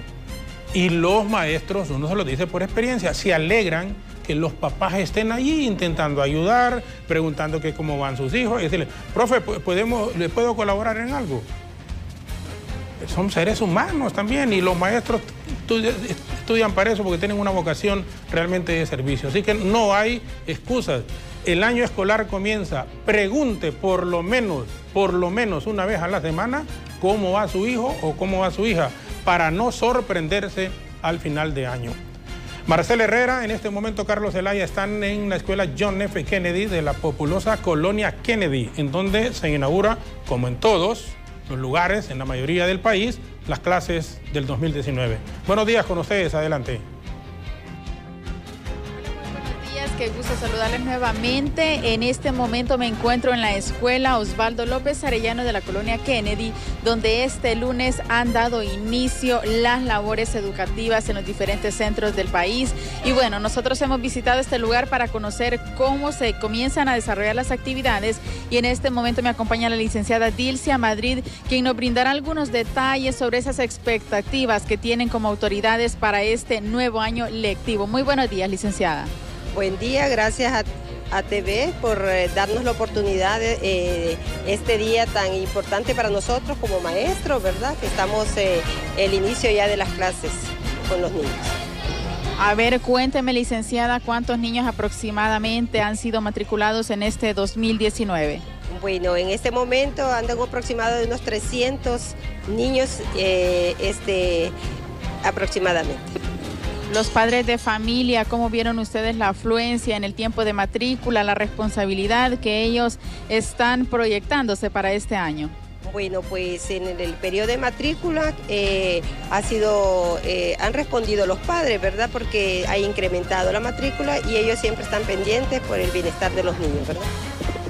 Y los maestros, uno se lo dice por experiencia, se alegran que los papás estén allí intentando ayudar, preguntando que cómo van sus hijos, y decirle, profe, ¿le puedo colaborar en algo? Son seres humanos también, y los maestros estudian para eso porque tienen una vocación realmente de servicio. Así que no hay excusas. El año escolar comienza, pregunte por lo menos una vez a la semana cómo va su hijo o cómo va su hija, para no sorprenderse al final de año. Marcela Herrera, en este momento Carlos Zelaya están en la escuela John F. Kennedy de la populosa colonia Kennedy, en donde se inaugura, como en todos los lugares, en la mayoría del país, las clases del 2019. Buenos días con ustedes, adelante.
Qué gusto saludarles nuevamente. En este momento me encuentro en la escuela Osvaldo López Arellano de la colonia Kennedy, donde este lunes han dado inicio las labores educativas en los diferentes centros del país. Y bueno, nosotros hemos visitado este lugar para conocer cómo se comienzan a desarrollar las actividades, y en este momento me acompaña la licenciada Dilcia Madrid, quien nos brindará algunos detalles sobre esas expectativas que tienen como autoridades para este nuevo año lectivo. Muy buenos días, licenciada.
Buen día, gracias a TV por darnos la oportunidad de este día tan importante para nosotros como maestros, ¿verdad? Que estamos el inicio ya de las clases con los niños.
A ver, cuénteme, licenciada, ¿cuántos niños aproximadamente han sido matriculados en este 2019?
Bueno, en este momento andan aproximadamente de unos 300 niños aproximadamente.
Los padres de familia, ¿cómo vieron ustedes la afluencia en el tiempo de matrícula, la responsabilidad que ellos están proyectándose para este año?
Bueno, pues en el periodo de matrícula han respondido los padres, ¿verdad? Porque ha incrementado la matrícula y ellos siempre están pendientes por el bienestar de los niños, ¿verdad?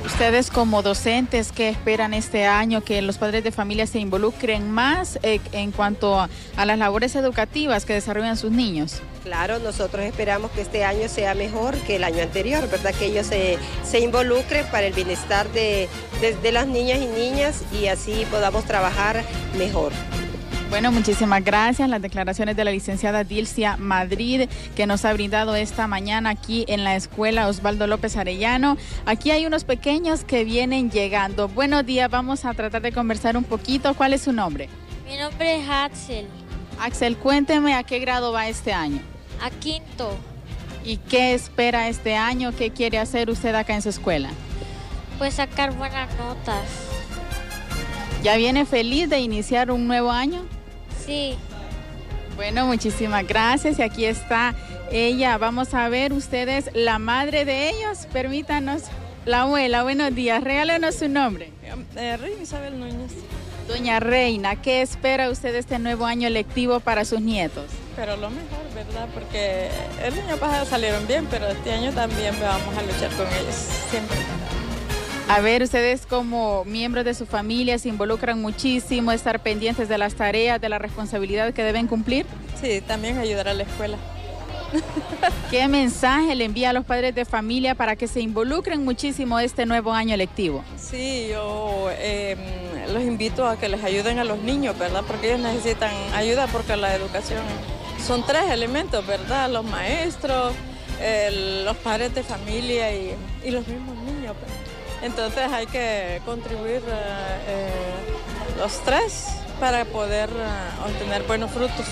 Ustedes como docentes, ¿qué esperan este año? ¿Que los padres de familia se involucren más en cuanto a las labores educativas que desarrollan sus niños?
Claro, nosotros esperamos que este año sea mejor que el año anterior, ¿verdad? Que ellos se involucren para el bienestar de las niñas y niñas, y así podamos trabajar mejor.
Bueno, muchísimas gracias. Las declaraciones de la licenciada Dilcia Madrid, que nos ha brindado esta mañana aquí en la escuela Osvaldo López Arellano. Aquí hay unos pequeños que vienen llegando. Buenos días, vamos a tratar de conversar un poquito. ¿Cuál es su nombre?
Mi nombre es Axel.
Axel, cuénteme, ¿a qué grado va este año?
A quinto.
¿Y qué espera este año? ¿Qué quiere hacer usted acá en su escuela?
Pues sacar buenas notas.
¿Ya viene feliz de iniciar un nuevo año?
Sí.
Bueno, muchísimas gracias. Y aquí está ella. Vamos a ver ustedes, la madre de ellos. Permítanos. La abuela, buenos días. Regálenos su nombre.
Reina Isabel Núñez.
Doña Reina, ¿qué espera usted este nuevo año lectivo para sus nietos?
Pero lo mejor, ¿verdad? Porque el año pasado salieron bien, pero este año también vamos a luchar con ellos. Siempre.
A ver, ustedes como miembros de su familia se involucran muchísimo, estar pendientes de las tareas, de la responsabilidad que deben cumplir.
Sí, también ayudar a la escuela.
¿Qué mensaje le envía a los padres de familia para que se involucren muchísimo este nuevo año lectivo?
Sí, yo los invito a que les ayuden a los niños, ¿verdad? Porque ellos necesitan ayuda, porque la educación son 3 elementos, ¿verdad? Los maestros, los padres de familia y los mismos niños, ¿verdad? Entonces hay que contribuir los 3 para poder obtener buenos frutos.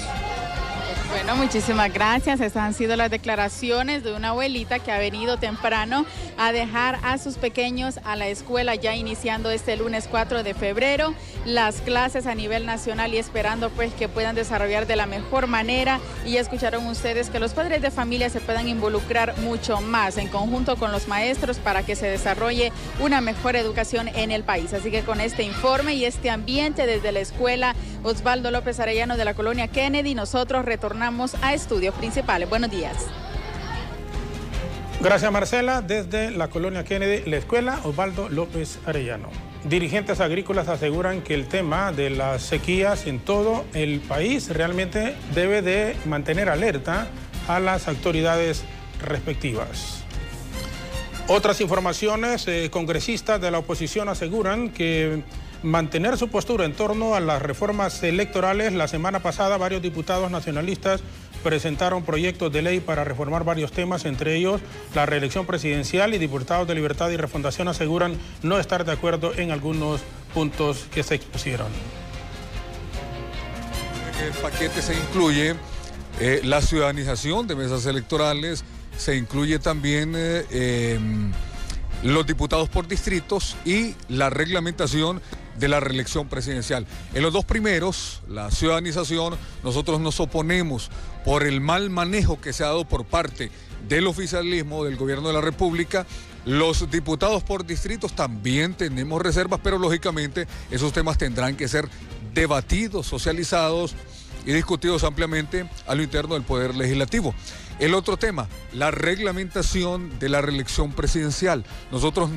Bueno, muchísimas gracias. Estas han sido las declaraciones de una abuelita que ha venido temprano a dejar a sus pequeños a la escuela, ya iniciando este lunes 4 de febrero las clases a nivel nacional, y esperando pues que puedan desarrollar de la mejor manera. Y ya escucharon ustedes que los padres de familia se puedan involucrar mucho más en conjunto con los maestros para que se desarrolle una mejor educación en el país. Así que con este informe y este ambiente desde la escuela Osvaldo López Arellano de la colonia Kennedy, nosotros retornamos a estudios principales. Buenos días.
Gracias, Marcela. Desde la colonia Kennedy, la escuela Osvaldo López Arellano. Dirigentes agrícolas aseguran que el tema de las sequías en todo el país realmente debe de mantener alerta a las autoridades respectivas. Otras informaciones, congresistas de la oposición aseguran que mantener su postura en torno a las reformas electorales. La semana pasada varios diputados nacionalistas presentaron proyectos de ley para reformar varios temas, entre ellos la reelección presidencial, y diputados de Libertad y Refundación aseguran no estar de acuerdo en algunos puntos que se expusieron.
En el paquete se incluye la ciudadanización de mesas electorales, se incluye también los diputados por distritos y la reglamentación de la reelección presidencial. En los dos primeros, la ciudadanización, nosotros nos oponemos por el mal manejo que se ha dado por parte del oficialismo, del gobierno de la República. Los diputados por distritos también tenemos reservas, pero lógicamente esos temas tendrán que ser debatidos, socializados y discutidos ampliamente a lo interno del Poder Legislativo. El otro tema, la reglamentación de la reelección presidencial. Nosotros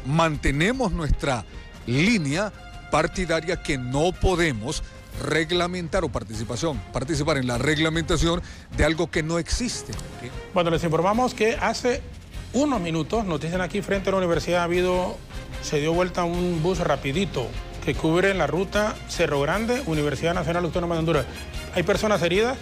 mantenemos nuestra línea partidaria que no podemos reglamentar o participar en la reglamentación de algo que no existe.
Bueno, les informamos que hace unos minutos, nos dicen aquí frente a la universidad, se dio vuelta un bus rapidito que cubre la ruta Cerro Grande, Universidad Nacional Autónoma de Honduras. ¿Hay personas heridas?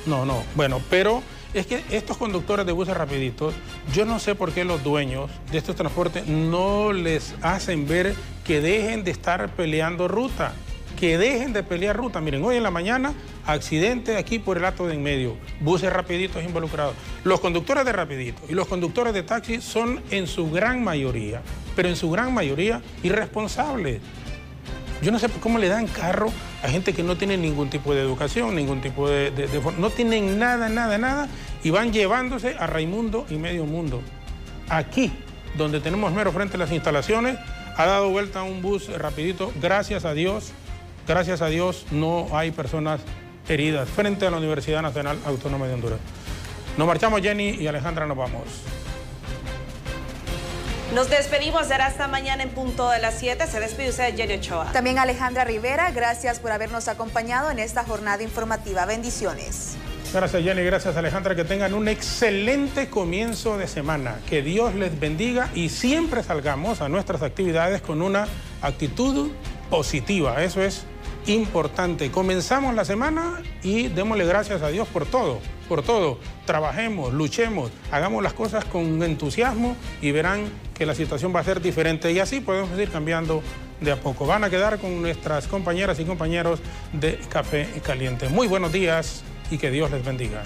No. Bueno, pero es que estos conductores de buses rapiditos, yo no sé por qué los dueños de estos transportes no les hacen ver que dejen de estar peleando ruta, que dejen de pelear ruta. Miren, hoy en la mañana, accidente aquí por el Hato de en medio, buses rapiditos involucrados. Los conductores de rapidito y los conductores de taxi son en su gran mayoría, pero en su gran mayoría irresponsables. Yo no sé cómo le dan carro a gente que no tiene ningún tipo de educación, ningún tipo no tienen nada, y van llevándose a Raimundo y medio mundo. Aquí, donde tenemos mero frente a las instalaciones, ha dado vuelta un bus rapidito. Gracias a Dios, no hay personas heridas frente a la Universidad Nacional Autónoma de Honduras. Nos marchamos, Jenny y Alejandra, nos vamos.
Nos despedimos, será hasta mañana en punto de las 7. Se despide usted, Jenny Ochoa.
También Alejandra Rivera, gracias por habernos acompañado en esta jornada informativa. Bendiciones.
Gracias, Jenny, gracias, Alejandra. Que tengan un excelente comienzo de semana. Que Dios les bendiga y siempre salgamos a nuestras actividades con una actitud positiva. Eso es importante. Comenzamos la semana y démosle gracias a Dios por todo. Trabajemos, luchemos, hagamos las cosas con entusiasmo y verán que la situación va a ser diferente y así podemos ir cambiando de a poco. Van a quedar con nuestras compañeras y compañeros de Café Caliente. Muy buenos días y que Dios les bendiga.